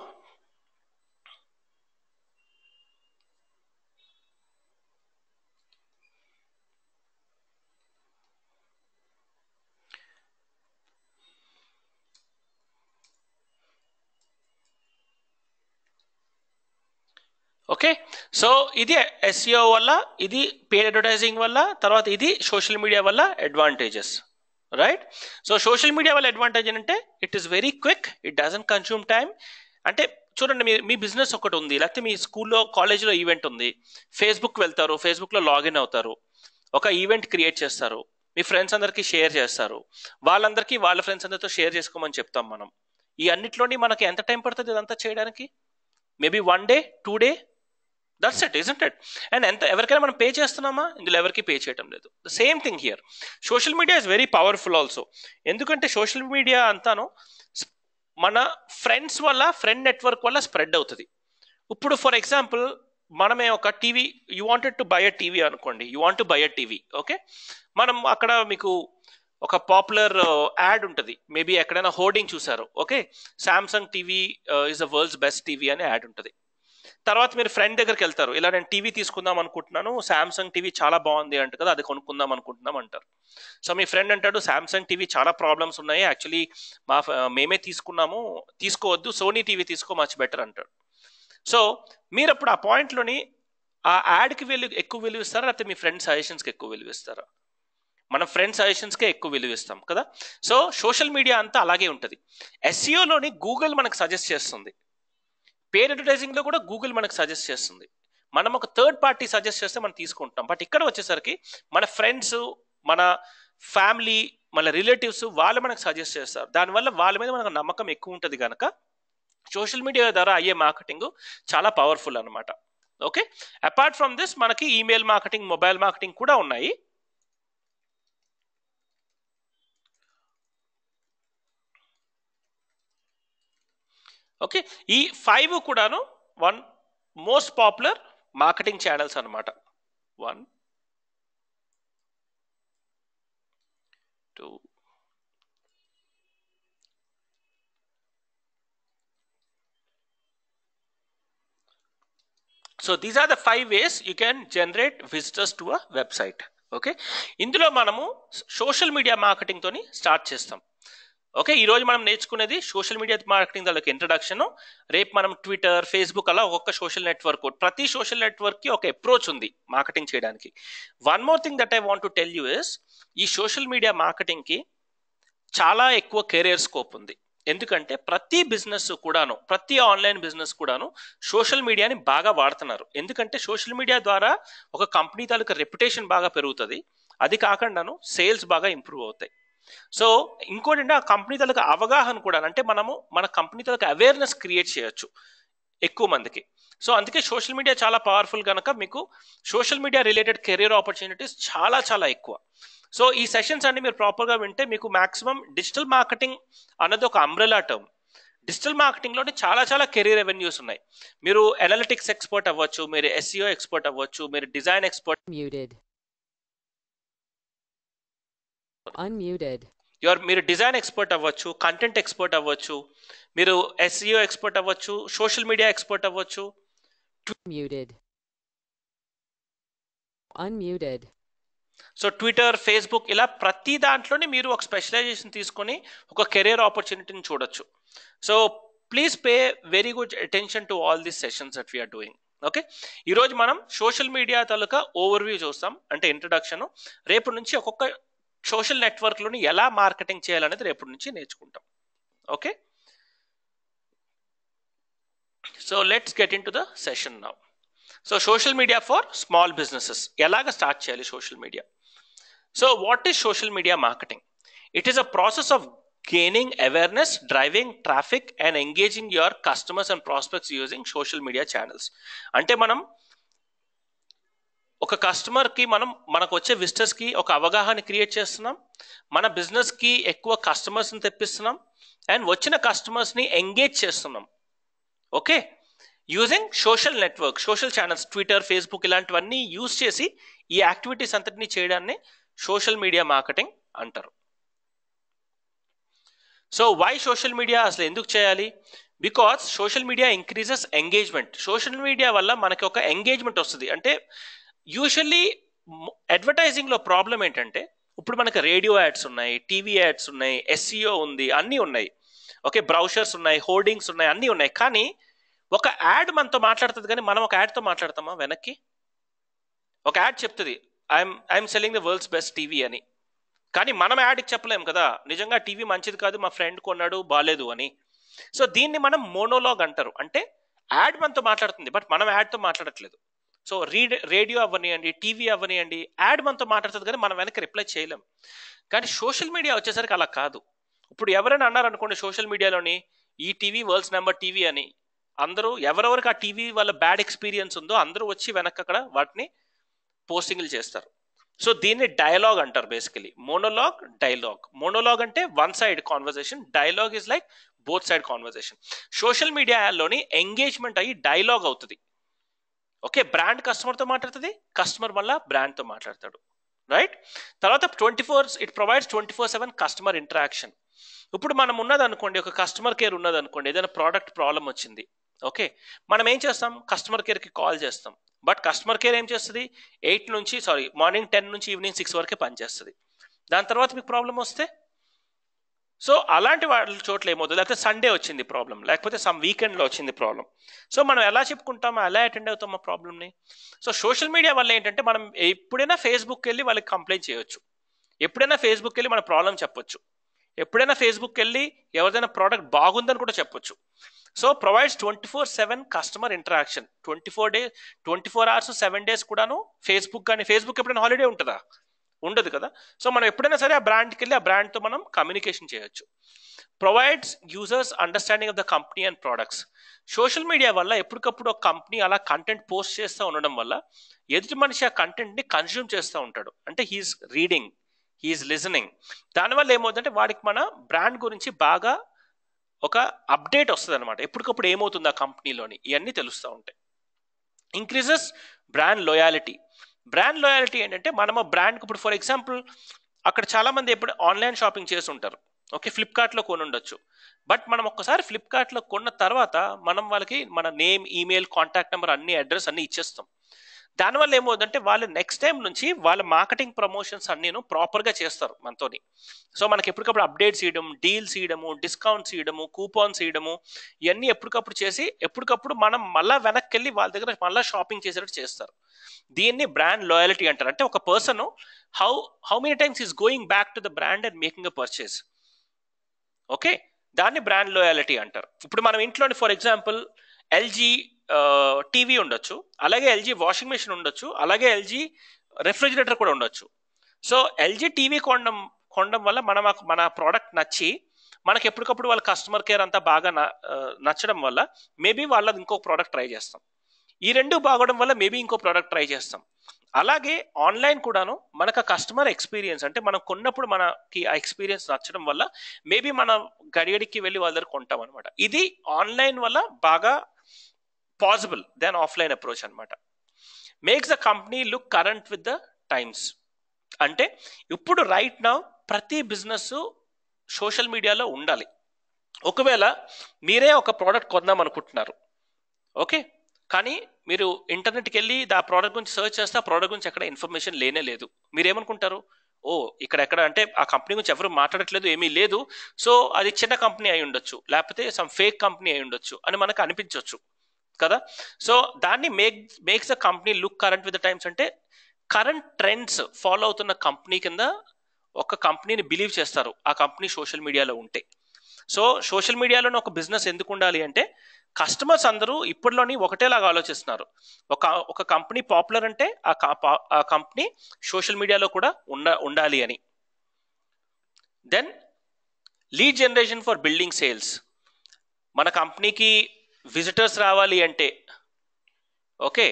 Okay, so ఇది SEO వల్ల, ఇది paid advertising వల్ల, తర్వాత ఇది సోషల్ మీడియా వల్ల advantages, right? So social media వల్ల అడ్వాంటేజ్ ఏంటంటే it is very quick, it doesn't consume time. అంటే చూడండి, మీ బిజినెస్ ఒకటి ఉంది, లేకపోతే మీ స్కూల్లో కాలేజీలో ఈవెంట్ ఉంది, ఫేస్బుక్ వెళ్తారు, ఫేస్బుక్లో లాగిన్ అవుతారు, ఒక ఈవెంట్ క్రియేట్ చేస్తారు, మీ ఫ్రెండ్స్ అందరికీ షేర్ చేస్తారు, వాళ్ళందరికీ వాళ్ళ ఫ్రెండ్స్ అందరితో షేర్ చేసుకోమని చెప్తాం మనం. ఈ అన్నిట్లోని మనకి ఎంత టైం పడుతుంది ఇదంతా చేయడానికి? Maybe 1 day 2 day, that's it, isn't it? And ఎవరికైనా మనం పే చేస్తున్నామా? ఇందులో ఎవరికి పే చేయడం లేదు. The same thing here. Social media is very powerful also. ఎందుకంటే సోషల్ మీడియా అంతాను మన ఫ్రెండ్స్ వల్ల, ఫ్రెండ్ నెట్వర్క్ వల్ల స్ప్రెడ్ అవుతుంది. ఇప్పుడు ఫర్ ఎగ్జాంపుల్ మనమే ఒక TV, you wanted to buy a TV అనుకోండి, you want to buy a TV. Okay, మనం అక్కడ మీకు ఒక పాపులర్ యాడ్ ఉంటుంది, మేబీ ఎక్కడైనా హోర్డింగ్ చూసారు, okay, Samsung TV is the world's best TV అనే యాడ్ ఉంటుంది. తర్వాత మీరు ఫ్రెండ్ దగ్గరికి వెళ్తారు, ఇలా నేను టీవీ తీసుకుందాం అనుకుంటున్నాను, శాంసంగ్ టీవీ చాలా బాగుంది అంట కదా, అది కొనుక్కుందాం అనుకుంటున్నాం అంటారు. సో మీ ఫ్రెండ్ అంటాడు, శాంసంగ్ టీవీ చాలా ప్రాబ్లమ్స్ ఉన్నాయి, యాక్చువల్లీ మేమే తీసుకున్నాము, తీసుకోవద్దు, సోనీ టీవీ తీసుకో, మచ్ బెటర్ అంటాడు. సో మీరు అప్పుడు ఆ పాయింట్లోని ఆ యాడ్కి ఎక్కువ విలువ ఇస్తారా, లేకపోతే మీ ఫ్రెండ్ సజెషన్స్కి ఎక్కువ విలువ ఇస్తారా? మనం ఫ్రెండ్ సజెషన్స్కే ఎక్కువ విలువ ఇస్తాం కదా. సో సోషల్ మీడియా అంతా అలాగే ఉంటుంది. ఎస్ఈఓలోని గూగుల్ మనకు సజెస్ట్ చేస్తుంది, పేడ్ అడ్వర్టైజింగ్లో కూడా గూగుల్ మనకు సజెస్ట్ చేస్తుంది. మనం ఒక థర్డ్ పార్టీ సజెస్ట్ చేస్తే మనం తీసుకుంటాం. బట్ ఇక్కడ వచ్చేసరికి మన ఫ్రెండ్స్, మన ఫ్యామిలీ, మన రిలేటివ్స్ వాళ్ళు మనకు సజెస్ట్ చేస్తారు. దానివల్ల వాళ్ళ మీద మనకు నమ్మకం ఎక్కువ ఉంటుంది కనుక సోషల్ మీడియా ద్వారా అయ్యే మార్కెటింగ్ చాలా పవర్ఫుల్ అనమాట. ఓకే, అపార్ట్ ఫ్రమ్ దిస్ మనకి ఈమెయిల్ మార్కెటింగ్, మొబైల్ మార్కెటింగ్ కూడా ఉన్నాయి. ఓకే, ఈ 5 కూడాను one most popular marketing channels అనమాట. 1 2 so these are the 5 ways you can generate visitors to a website. Okay, ఇందులో మనము సోషల్ మీడియా మార్కెటింగ్ తోని స్టార్ట్ చేస్తాం. ఓకే, ఈరోజు మనం నేర్చుకునేది సోషల్ మీడియా మార్కెటింగ్ దానికి ఇంట్రడక్షన్. రేపు మనం ట్విట్టర్, ఫేస్బుక్ అలా ఒక్కొక్క సోషల్ నెట్వర్క్, ప్రతి సోషల్ నెట్వర్క్కి ఒక అప్రోచ్ ఉంది మార్కెటింగ్ చేయడానికి. One more thing that I want to tell you is, ఈ సోషల్ మీడియా మార్కెటింగ్కి చాలా ఎక్కువ కెరియర్ స్కోప్ ఉంది. ఎందుకంటే ప్రతి బిజినెస్ కూడాను, ప్రతి ఆన్లైన్ బిజినెస్ కూడాను సోషల్ మీడియాని బాగా వాడుతున్నారు. ఎందుకంటే సోషల్ మీడియా ద్వారా ఒక కంపెనీ తాలూకా రెప్యుటేషన్ బాగా పెరుగుతుంది, అది కాకుండాను సేల్స్ బాగా ఇంప్రూవ్ అవుతాయి. సో ఇంకోటి ఆ కంపెనీ తాలూకా అవగాహన కూడా, అంటే మనము మన కంపెనీ తాలూకా అవేర్నెస్ క్రియేట్ చేయొచ్చు ఎక్కువ మందికి. సో అందుకే సోషల్ మీడియా చాలా పవర్ఫుల్ కనుక మీకు social media related career opportunities చాలా చాలా ఎక్కువ. సో ఈ సెషన్స్ అన్ని మీరు ప్రాపర్గా వింటే మీకు మాక్సిమం డిజిటల్ మార్కెటింగ్ అన్నది ఒక అంబ్రెలా టర్మ్. డిజిటల్ మార్కెటింగ్లోనే చాలా చాలా కెరీర్ రెవెన్యూస్ ఉన్నాయి. మీరు అనలిటిక్స్ ఎక్స్పర్ట్ అవ్వచ్చు, మీరు ఎస్ఈఓ ఎక్స్పర్ట్ అవ్వచ్చు, మీరు డిజైన్ ఎక్స్పర్ట్, మీరు డిజైన్ ఎక్స్పర్ట్ అవ్వచ్చు, కంటెంట్ ఎక్స్పర్ట్ అవ్వచ్చు, మీరు ఎస్ఈఓ ఎక్స్పర్ట్ అవ్వచ్చు, సోషల్ మీడియా ఎక్స్పర్ట్ అవ్వచ్చు. సో ట్విట్టర్, ఫేస్బుక్ ఇలా ప్రతి దాంట్లోనే మీరు ఒక స్పెషలైజేషన్ తీసుకొని ఒక కెరియర్ ఆపర్చునిటీని చూడొచ్చు. So please pay very good attention to all these sessions that we're doing. Okay, ఈరోజు మనం సోషల్ మీడియా తాలూకా ఓవర్వ్యూ చూస్తాం, అంటే ఇంట్రడక్షన్. రేపు నుంచి ఒక్కొక్క సోషల్ నెట్వర్క్లోని ఎలా మార్కెటింగ్ చేయాలనేది రేపు నుంచి నేర్చుకుంటాం. Okay, so let's get in to the session now. So social media for small businesses, ఎలాగ స్టార్ట్ చేయాలి social media. So what is social media marketing? It is a process of gaining awareness, driving traffic and engaging your customers and prospects using social media channels. అంటే మనం ఒక కస్టమర్కి మనకు వచ్చే విజిటర్స్కి ఒక అవగాహన క్రియేట్ చేస్తున్నాం, మన బిజినెస్కి ఎక్కువ కస్టమర్స్ని తెప్పిస్తున్నాం, అండ్ వచ్చిన కస్టమర్స్ని ఎంగేజ్ చేస్తున్నాం. Okay, using social network, social channels, Twitter, Facebook ఇలాంటివన్నీ యూజ్ చేసి ఈ యాక్టివిటీస్ అంతటినీ చేయడాన్ని సోషల్ మీడియా మార్కెటింగ్ అంటారు. సో వై సోషల్ మీడియా అసలు ఎందుకు చేయాలి? Because social media increases engagement. Social media వల్ల మనకి ఒక ఎంగేజ్మెంట్ వస్తుంది. అంటే యూజువల్లీ అడ్వర్టైజింగ్లో ప్రాబ్లం ఏంటంటే, ఇప్పుడు మనకి రేడియో యాడ్స్ ఉన్నాయి, టీవీ యాడ్స్ ఉన్నాయి, ఎస్ఈఓ ఉంది, అన్నీ ఉన్నాయి. ఓకే, బ్రౌషర్స్ ఉన్నాయి, హోర్డింగ్స్ ఉన్నాయి, అన్నీ ఉన్నాయి. కానీ ఒక యాడ్ మనతో మాట్లాడుతుంది, కానీ మనం ఒక యాడ్తో మాట్లాడతామా? వెనక్కి ఒక యాడ్ చెప్తుంది I'm selling the world's best TV అని, కానీ మనం యాడ్కి చెప్పలేము కదా నిజంగా టీవీ మంచిది కాదు, మా ఫ్రెండ్ కొన్నాడు బాగాలేదు అని. సో దీన్ని మనం మోనోలాగ్ అంటారు. అంటే యాడ్ మనతో మాట్లాడుతుంది, బట్ మనం యాడ్తో మాట్లాడట్లేదు. సో రేడియో అవ్వనియండి, టీవీ అవ్వనియండి, యాడ్ మనతో మాట్లాడుతుంది, కానీ మనం వెనక్కి రిప్లై చేయలేం. కానీ సోషల్ మీడియా వచ్చేసరికి అలా కాదు. ఇప్పుడు ఎవరైనా అన్నారనుకోండి సోషల్ మీడియాలోని ఈ టీవీ వరల్డ్స్ నెంబర్ టీవీ అని, అందరూ ఎవరెవరికి ఆ టీవీ వాళ్ళ బ్యాడ్ ఎక్స్పీరియన్స్ ఉందో అందరూ వచ్చి వెనక్కి అక్కడ వాటిని పోస్టింగ్లు చేస్తారు. సో దీన్ని డైలాగ్ అంటారు బేసికలీ. Monologue, dialogue. మోనోలాగ్ అంటే one side conversation, dialogue is like both side conversation. Social మీడియాలోని ఎంగేజ్మెంట్ అయ్యి డైలాగ్ అవుతుంది. ఓకే, బ్రాండ్ కస్టమర్తో మాట్లాడుతుంది, కస్టమర్ వల్ల బ్రాండ్తో మాట్లాడతాడు, రైట్? తర్వాత ఇట్ ప్రొవైడ్స్ 24/7 కస్టమర్ ఇంటరాక్షన్. ఇప్పుడు మనం ఉన్నదనుకోండి, ఒక కస్టమర్ కేర్ ఉన్నదనుకోండి, ఏదైనా ప్రోడక్ట్ ప్రాబ్లం వచ్చింది, ఓకే, మనం ఏం చేస్తాం, కస్టమర్ కేర్కి కాల్ చేస్తాం. బట్ కస్టమర్ కేర్ ఏం చేస్తుంది, మార్నింగ్ 10 నుంచి ఈవినింగ్ 6 వరకే పనిచేస్తుంది. దాని తర్వాత మీకు ప్రాబ్లం వస్తే, సో అలాంటి వాళ్ళ చోట్ల ఏమవుతుంది, లేకపోతే సండే వచ్చింది ప్రాబ్లం, లేకపోతే సమ్ వీకెండ్లో వచ్చింది ప్రాబ్లం. సో మనం ఎలా చెప్పుకుంటాం, ఎలా అటెండ్ అవుతాం ఆ ప్రాబ్లమ్ని? సో సోషల్ మీడియా వల్ల ఏంటంటే మనం ఎప్పుడైనా ఫేస్బుక్కి వెళ్ళి వాళ్ళకి కంప్లైంట్ చేయొచ్చు, ఎప్పుడైనా ఫేస్బుక్కి వెళ్ళి మన ప్రాబ్లం చెప్పొచ్చు, ఎప్పుడైనా ఫేస్బుక్కి వెళ్ళి ఎవరిదైనా ప్రోడక్ట్ బాగుందని కూడా చెప్పొచ్చు. So provides 24/7 customer interaction, 24 hours 7 days కూడాను. ఫేస్బుక్ కానీ, ఫేస్బుక్ ఎప్పుడైనా హాలిడే ఉంటుందా? ఉండదు కదా. సో మనం ఎప్పుడైనా సరే ఆ బ్రాండ్కి వెళ్ళి ఆ బ్రాండ్తో మనం కమ్యూనికేషన్ చేయొచ్చు. Provides users understanding of the company and products. Social media వల్ల ఎప్పటికప్పుడు ఒక కంపెనీ అలా కంటెంట్ పోస్ట్ చేస్తూ ఉండడం వల్ల ఎదుటి మనిషి ఆ కంటెంట్ని కన్జ్యూమ్ చేస్తూ ఉంటాడు. అంటే హీఈస్ రీడింగ్, హీఈస్ లిజనింగ్. దానివల్ల ఏమవుతుందంటే వాడికి మన బ్రాండ్ గురించి బాగా ఒక అప్డేట్ వస్తుంది అనమాట. ఎప్పటికప్పుడు ఏమవుతుంది ఆ కంపెనీలోని, ఇవన్నీ తెలుస్తూ ఉంటాయి. Increases brand loyalty. Brand loyalty ఏంటంటే మనం బ్రాండ్కి, ఇప్పుడు ఫర్ ఎగ్జాంపుల్ అక్కడ చాలామంది ఎప్పుడు ఆన్లైన్ షాపింగ్ చేసి ఉంటారు. ఓకే, ఫ్లిప్కార్ట్లో కొని ఉండొచ్చు. బట్ మనం ఒక్కసారి ఫ్లిప్కార్ట్లో కొన్న తర్వాత మనం వాళ్ళకి మన నేమ్, ఈమెయిల్, కాంటాక్ట్ నెంబర్, అన్ని అడ్రస్ అన్ని ఇచ్చేస్తాం. దానివల్ల ఏమవుతుందంటే వాళ్ళు నెక్స్ట్ టైం నుంచి వాళ్ళ మార్కెటింగ్ ప్రమోషన్స్ అన్నీను ప్రాపర్గా చేస్తారు మనతోని. సో మనకి ఎప్పటికప్పుడు అప్డేట్స్ ఇవ్వడం, డీల్స్ ఇవ్వడము, డిస్కౌంట్స్ ఇవ్వడము, కూపాన్స్ ఇవ్వడము, ఇవన్నీ ఎప్పటికప్పుడు చేసి ఎప్పటికప్పుడు మనం మళ్ళీ వెనక్కి వెళ్ళి వాళ్ళ దగ్గర మళ్ళీ షాపింగ్ చేసేటట్టు చేస్తారు. దీన్ని బ్రాండ్ లాయల్టీ అంటారు. అంటే ఒక person how many times is going back to the brand and making a purchase. Okay, దాన్ని బ్రాండ్ లాయల్టీ అంటారు. ఇప్పుడు మనం ఇంట్లోని ఫర్ ఎగ్జాంపుల్ ఎల్జీ టీవీ ఉండొచ్చు, అలాగే ఎల్జీ వాషింగ్ మెషిన్ ఉండొచ్చు, అలాగే ఎల్జీ రెఫ్రిజిరేటర్ కూడా ఉండొచ్చు. సో ఎల్జీ టీవీ కొనడం వల్ల మన ప్రోడక్ట్ నచ్చి మనకి ఎప్పటికప్పుడు వాళ్ళ కస్టమర్ కేర్ అంతా బాగా నచ్చడం వల్ల మేబీ వాళ్ళది ఇంకో ప్రోడక్ట్ ట్రై చేస్తాం. ఈ రెండు బాగోవడం వల్ల మేబీ ఇంకో ప్రోడక్ట్ ట్రై చేస్తాం. అలాగే ఆన్లైన్ కూడాను మనకు ఆ కస్టమర్ ఎక్స్పీరియన్స్, అంటే మనం కొన్నప్పుడు మనకి ఆ ఎక్స్పీరియన్స్ నచ్చడం వల్ల మేబీ మనం గడిగడికి వెళ్ళి వాళ్ళ దగ్గర కొంటాం అనమాట. ఇది ఆన్లైన్ వల్ల బాగా పాసిబుల్ దెన్ ఆఫ్లైన్ అప్రోచ్ అనమాట. Makes the company look current with the times. అంటే ఇప్పుడు రైట్ నౌ ప్రతి బిజినెస్ సోషల్ మీడియాలో ఉండాలి. ఒకవేళ మీరే ఒక ప్రోడక్ట్ కొందాం అనుకుంటున్నారు, ఓకే, కానీ మీరు ఇంటర్నెట్కి వెళ్ళి ఆ ప్రోడక్ట్ గురించి సర్చ్ చేస్తే ఆ ప్రోడక్ట్ గురించి ఎక్కడ ఇన్ఫర్మేషన్ లేనే లేదు. మీరేమనుకుంటారు, ఓ ఎక్కడ అంటే ఆ కంపెనీ గురించి ఎవరు మాట్లాడట్లేదు, ఏమీ లేదు, సో అది చిన్న కంపెనీ అయి ఉండొచ్చు, లేకపోతే సమ్ ఫేక్ కంపెనీ అయి ఉండొచ్చు అని మనకు అనిపించవచ్చు కదా. సో దాన్ని makes the company look current with the times. అంటే కరెంట్ ట్రెండ్స్ ఫాలో అవుతున్న కంపెనీ కింద ఒక కంపెనీని బిలీవ్ చేస్తారు ఆ కంపెనీ సోషల్ మీడియాలో ఉంటే. సో సోషల్ మీడియాలోనే ఒక బిజినెస్ ఎందుకు ఉండాలి అంటే కస్టమర్స్ అందరూ ఇప్పటిలోని ఒకటేలాగా ఆలోచిస్తున్నారు. ఒక కంపెనీ పాపులర్ అంటే ఆ కంపెనీ సోషల్ మీడియాలో కూడా ఉండాలి అని. Then lead generation for building sales. మన కంపెనీకి విజిటర్స్ రావాలి అంటే, ఓకే,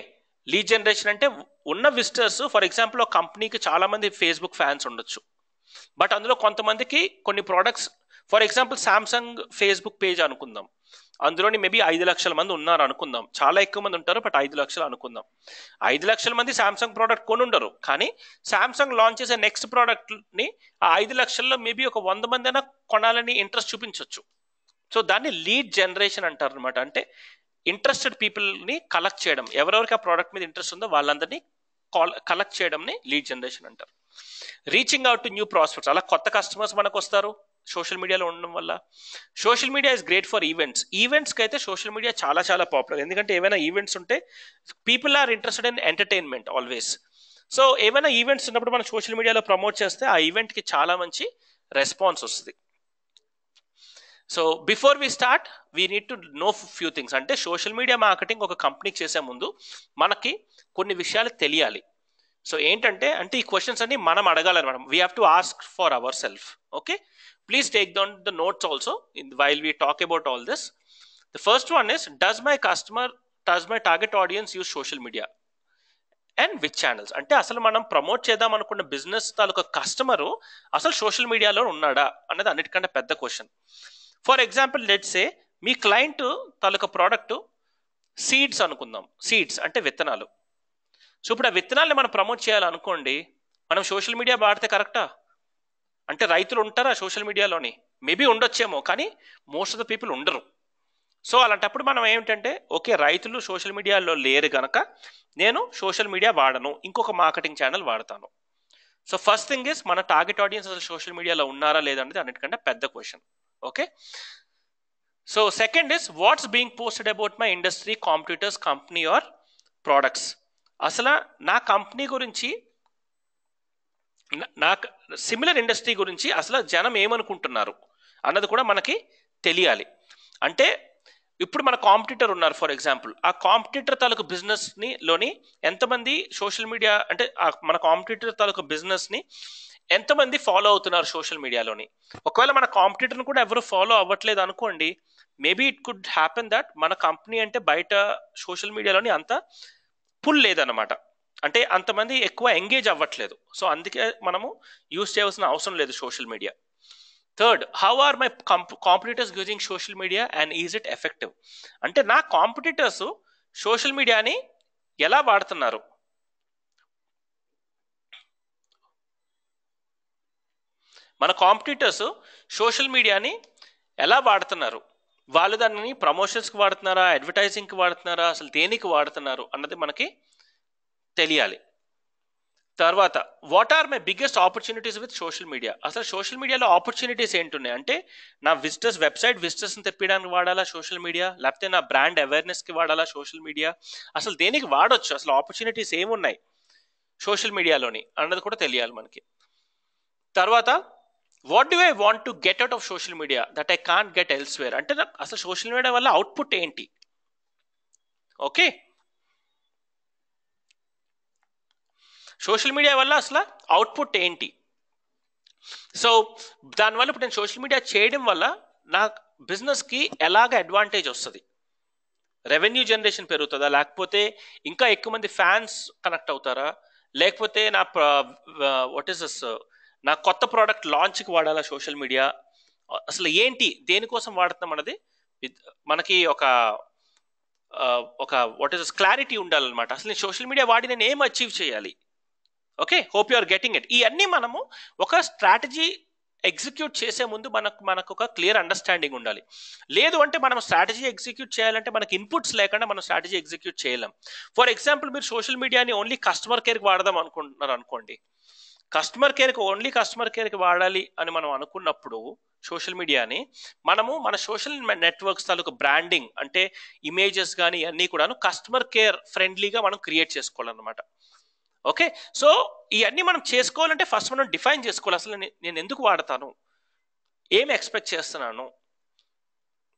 లీడ్ జనరేషన్ అంటే ఉన్న విజిటర్స్, ఫర్ ఎగ్జాంపుల్ ఒక కంపెనీకి చాలామంది ఫేస్బుక్ ఫ్యాన్స్ ఉండొచ్చు, బట్ అందులో కొంతమందికి కొన్ని products, for example Samsung Facebook page అనుకుందాం, అందులోని మేబీ 5 లక్షల మంది ఉన్నారు అనుకుందాం. చాలా ఎక్కువ మంది ఉంటారు, బట్ 5 లక్షలు అనుకుందాం. 5 లక్షల మంది శాంసంగ్ ప్రోడక్ట్ కొని ఉండరు, కానీ శాంసంగ్ లాంచ్ చేసే నెక్స్ట్ ప్రోడక్ట్ని ఆ 5 లక్షల్లో మేబీ ఒక 100 మంది అయినా కొనాలని ఇంట్రెస్ట్ చూపించవచ్చు. సో దాన్ని లీడ్ జనరేషన్ అంటారు అనమాట. అంటే ఇంట్రెస్టెడ్ పీపుల్ని కలెక్ట్ చేయడం, ఎవరెవరికి ఆ ప్రోడక్ట్ మీద ఇంట్రెస్ట్ ఉందో వాళ్ళందరినీ కలెక్ట్ చేయడంని లీడ్ జనరేషన్ అంటారు. Reaching out to new prospects. అలా కొత్త కస్టమర్స్ మనకు వస్తారు సోషల్ మీడియాలో ఉండడం వల్ల. Social media is great for ఈవెంట్స్కి అయితే సోషల్ మీడియా చాలా చాలా పాపులర్. ఎందుకంటే ఏమైనా ఈవెంట్స్ ఉంటే people are interested in entertainment always. So ఏమైనా ఈవెంట్స్ ఉన్నప్పుడు మనం సోషల్ మీడియాలో ప్రమోట్ చేస్తే ఆ ఈవెంట్కి చాలా మంచి రెస్పాన్స్ వస్తుంది. So before we start we need to know few things. అంటే సోషల్ మీడియా మార్కెటింగ్ ఒక కంపెనీకి చేసే ముందు మనకి కొన్ని విషయాలు తెలియాలి. సో ఏంటంటే ఈ క్వశ్చన్స్ అన్ని మనం అడగాలన్నమాట. We have to ask for our self. Okay, please take down the notes also while we talk about all this. The first one is, does my target audience use social media and which channels. అంటే అసలు మనం promote చేద్దాం అనుకున్న business తాలూకా customer అసలు social మీడియాలో ఉన్నాడా అనేది అన్నిటికంటే పెద్ద question. For example let's say మీ క్లయింట్ తాలూకా ప్రోడక్ట్ సీడ్స్ అనుకుందాం. సీడ్స్ అంటే విత్తనాలు. సో ఇప్పుడు ఆ విత్తనాలని మనం ప్రమోట్ చేయాలనుకోండి, మనం సోషల్ మీడియా వాడితే కరెక్టా? అంటే రైతులు ఉంటారా సోషల్ మీడియాలోని? మేబీ ఉండొచ్చేమో, కానీ మోస్ట్ ఆఫ్ ద పీపుల్ ఉండరు. సో అలాంటప్పుడు మనం ఏమిటంటే ఓకే రైతులు సోషల్ మీడియాలో లేరు గనక నేను సోషల్ మీడియా వాడను, ఇంకొక మార్కెటింగ్ ఛానల్ వాడతాను. సో ఫస్ట్ థింగ్ ఇస్ మన టార్గెట్ ఆడియన్స్ అసలు సోషల్ మీడియాలో ఉన్నారా లేదా అనేది అన్నిటికంటే పెద్ద question. Okay, so second is what's being posted about my industry, competitors, company or products. అసలు నా కంపెనీ గురించి, నా సిమిలర్ ఇండస్ట్రీ గురించి అసలు జనం ఏమనుకుంటున్నారు అన్నది కూడా మనకి తెలియాలి. అంటే ఇప్పుడు మన కాంపిటీటర్ ఉన్నారు ఫర్ ఎగ్జాంపుల్, ఆ కాంపిటీటర్ తాలూకు బిజినెస్ని లోని ఎంతమంది సోషల్ మీడియా అంటే మన కాంపిటీటర్ తాలూకు బిజినెస్ని ఎంతమంది ఫాలో అవుతున్నారు సోషల్ మీడియాలోని. ఒకవేళ మన కాంపిటీటర్ని కూడా ఎవరు ఫాలో అవ్వట్లేదు అనుకోండి, maybe it could happen that మన కంపెనీ అంటే బయట సోషల్ మీడియాలోని అంత పుల్ లేదన్నమాట, అంటే అంతమంది ఎక్కువ ఎంగేజ్ అవ్వట్లేదు. సో అందుకే మనము యూజ్ చేయవలసిన అవసరం లేదు social media. Third, how are my competitors using social media and is it effective. అంటే నా కాంపిటీటర్స్ సోషల్ మీడియాని ఎలా వాడుతున్నారు, మన కాంపిటీటర్స్ సోషల్ మీడియాని ఎలా వాడుతున్నారు, వాళ్ళు దానిని ప్రమోషన్స్కి వాడుతున్నారా, అడ్వర్టైజింగ్కి వాడుతున్నారా, అసలు దేనికి వాడుతున్నారు అన్నది మనకి తెలియాలి. తర్వాత what are my biggest opportunities with social media. అసలు సోషల్ మీడియాలో ఆపర్చునిటీస్ ఏంటున్నాయి అంటే నా విజిటర్స్, వెబ్సైట్ విజిటర్స్ని తెప్పించడానికి వాడాలా సోషల్ మీడియా, లేకపోతే నా బ్రాండ్ అవేర్నెస్కి వాడాలా సోషల్ మీడియా, అసలు దేనికి వాడొచ్చు, అసలు ఆపర్చునిటీస్ ఏమున్నాయి సోషల్ మీడియాలోని అన్నది కూడా తెలియాలి మనకి. తర్వాత what do I want to get out of social media that I can't get elsewhere. అంటే అసలు సోషల్ మీడియా వల్ల అవుట్పుట్ ఏంటి. ఓకే, సోషల్ మీడియా వల్ల అసలు అవుట్పుట్ ఏంటి. సో దానివల్ల ఇప్పుడు నేను సోషల్ మీడియా చేయడం వల్ల నా బిజినెస్కి ఎలాగ అడ్వాంటేజ్ వస్తుంది, రెవెన్యూ జనరేషన్ పెరుగుతుందా, లేకపోతే ఇంకా ఎక్కువ మంది ఫ్యాన్స్ కనెక్ట్ అవుతారా, లేకపోతే నా వాట్ ఈస్ దిస్ నా కొత్త ప్రోడక్ట్ లాంచ్కి వాడాలా సోషల్ మీడియా, అసలు ఏంటి దేనికోసం వాడుతున్నాం అన్నది మనకి ఒక వాట్ ఈస్ క్లారిటీ ఉండాలన్నమాట. అసలు నేను సోషల్ మీడియా వాడి నేను ఏం అచీవ్ చేయాలి. Okay, hope you are getting it. ఇవన్నీ మనము ఒక స్ట్రాటజీ ఎగ్జిక్యూట్ చేసే ముందు మనకు ఒక క్లియర్ అండర్స్టాండింగ్ ఉండాలి. లేదు అంటే మనం స్ట్రాటజీ ఎగ్జిక్యూట్ చేయాలంటే మనకి ఇన్పుట్స్ లేకుండా మనం స్ట్రాటజీ ఎగ్జిక్యూట్ చేయలేం. ఫర్ ఎగ్జాంపుల్ మీరు సోషల్ మీడియాని ఓన్లీ కస్టమర్ కేర్కి వాడదాం అనుకుంటున్నారు అనుకోండి, ఓన్లీ కస్టమర్ కేర్కి వాడాలి అని మనం అనుకున్నప్పుడు సోషల్ మీడియాని మనము మన సోషల్ నెట్వర్క్స్ తాలూకు బ్రాండింగ్ అంటే ఇమేజెస్ కానీ అన్నీ కూడాను కస్టమర్ కేర్ ఫ్రెండ్లీగా మనం క్రియేట్ చేసుకోవాలన్నమాట. ఓకే, సో ఇవన్నీ మనం చేసుకోవాలంటే ఫస్ట్ మనం డిఫైన్ చేసుకోవాలి, అసలు నేను ఎందుకు వాడతాను, ఏం ఎక్స్పెక్ట్ చేస్తున్నాను,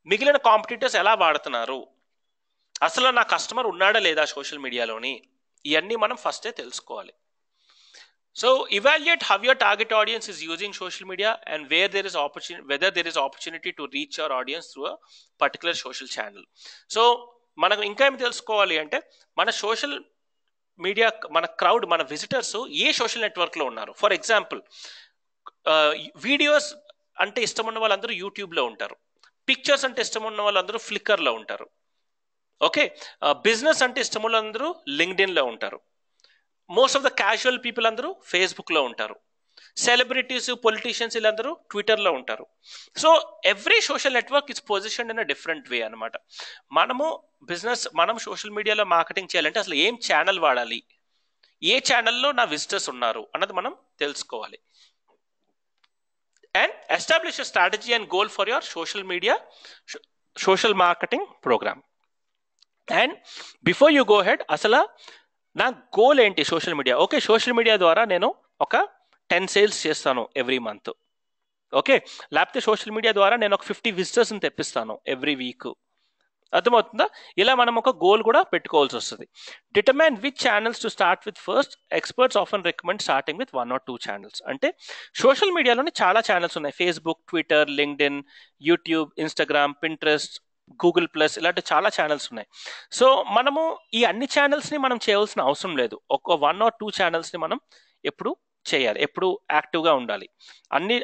మిగిలిన కాంపిటీటర్స్ ఎలా వాడుతున్నారు, అసలు నా కస్టమర్ ఉన్నాడా లేదా సోషల్ మీడియాలోని, ఇవన్నీ మనం ఫస్టే తెలుసుకోవాలి. So evaluate how your target audience is using social media and whether there is opportunity to reach your audience through a particular social channel. So మనకు ఇంకా ఏమి తెలుసుకోవాలి అంటే మన సోషల్ మీడియా, మన క్రౌడ్, మన విజిటర్స్ ఏ సోషల్ నెట్వర్క్లో ఉన్నారు. ఫర్ ఎగ్జాంపుల్ వీడియోస్ అంటే ఇష్టం ఉన్న వాళ్ళందరూ యూట్యూబ్లో ఉంటారు, పిక్చర్స్ అంటే ఇష్టం ఉన్న వాళ్ళందరూ ఫ్లిక్కర్లో ఉంటారు. ఓకే, బిజినెస్ అంటే ఇష్టం వాళ్ళందరూ లింక్డ్ఇన్లో ఉంటారు, most of the casual people అందరూ ఫేస్బుక్లో ఉంటారు, సెలబ్రిటీస్, పొలిటీషియన్స్ వీళ్ళందరూ ట్విట్టర్లో ఉంటారు. So every social network is position in a different way అనమాట. మనం సోషల్ మీడియాలో మార్కెటింగ్ చేయాలంటే అసలు ఏం ఛానల్ వాడాలి, ఏ ఛానల్లో నా విజిటర్స్ ఉన్నారు అన్నది మనం తెలుసుకోవాలి. And establish a strategy and goal for your social marketing program. And before you go head, అసలు నా గోల్ ఏంటి social media. Okay, social media ద్వారా నేను ఒక 10 సేల్స్ చేస్తాను ఎవ్రీ మంత్. ఓకే, లేకపోతే సోషల్ మీడియా ద్వారా నేను ఒక 50 విజిటర్స్ని తెప్పిస్తాను ఎవ్రీ వీక్. అర్థమవుతుందా? ఇలా మనం ఒక గోల్ కూడా పెట్టుకోవాల్సి వస్తుంది. Determine which channels to start with first. Experts often recommend starting with 1 or 2 channels. అంటే సోషల్ మీడియాలోనే చాలా ఛానల్స్ ఉన్నాయి, Facebook, Twitter, LinkedIn, YouTube, Instagram, Pinterest, Google plus, ఇలాంటి చాలా ఛానల్స్ ఉన్నాయి. సో మనము ఈ అన్ని ఛానల్స్ని మనం చేయవలసిన అవసరం లేదు, ఒక 1 or 2 ఛానల్స్ని మనం ఎప్పుడు చేయాలి, ఎప్పుడు యాక్టివ్గా ఉండాలి.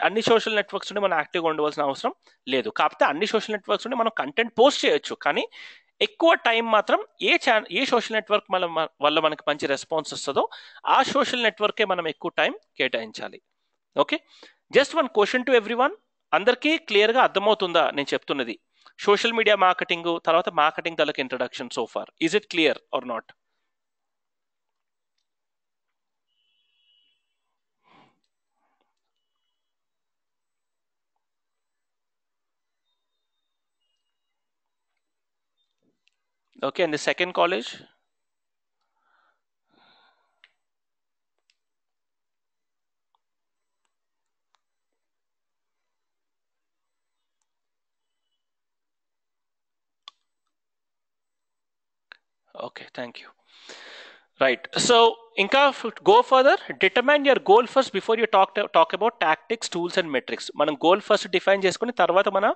అన్ని సోషల్ నెట్వర్క్స్ నుండి మనం యాక్టివ్గా ఉండవలసిన అవసరం లేదు. కాకపోతే అన్ని సోషల్ నెట్వర్క్స్ నుండి మనం కంటెంట్ పోస్ట్ చేయొచ్చు, కానీ ఎక్కువ టైం మాత్రం ఏ సోషల్ నెట్వర్క్ వల్ల మనకి మంచి రెస్పాన్స్ వస్తుందో ఆ సోషల్ నెట్వర్కే మనం ఎక్కువ టైం కేటాయించాలి. Okay, just one question to everyone, అందరికీ క్లియర్గా అర్థమవుతుందా నేను చెప్తున్నది? సోషల్ మీడియా మార్కెటింగ్, తర్వాత మార్కెటింగ్ తాలూకు introduction so far. Is it clear or not? Okay, and the second college? Okay, thank you. Right. So, ఇంకా go further. Determine your goal first before you talk about tactics, tools and metrics. మనం goal first define చేసుకుని తర్వాత మన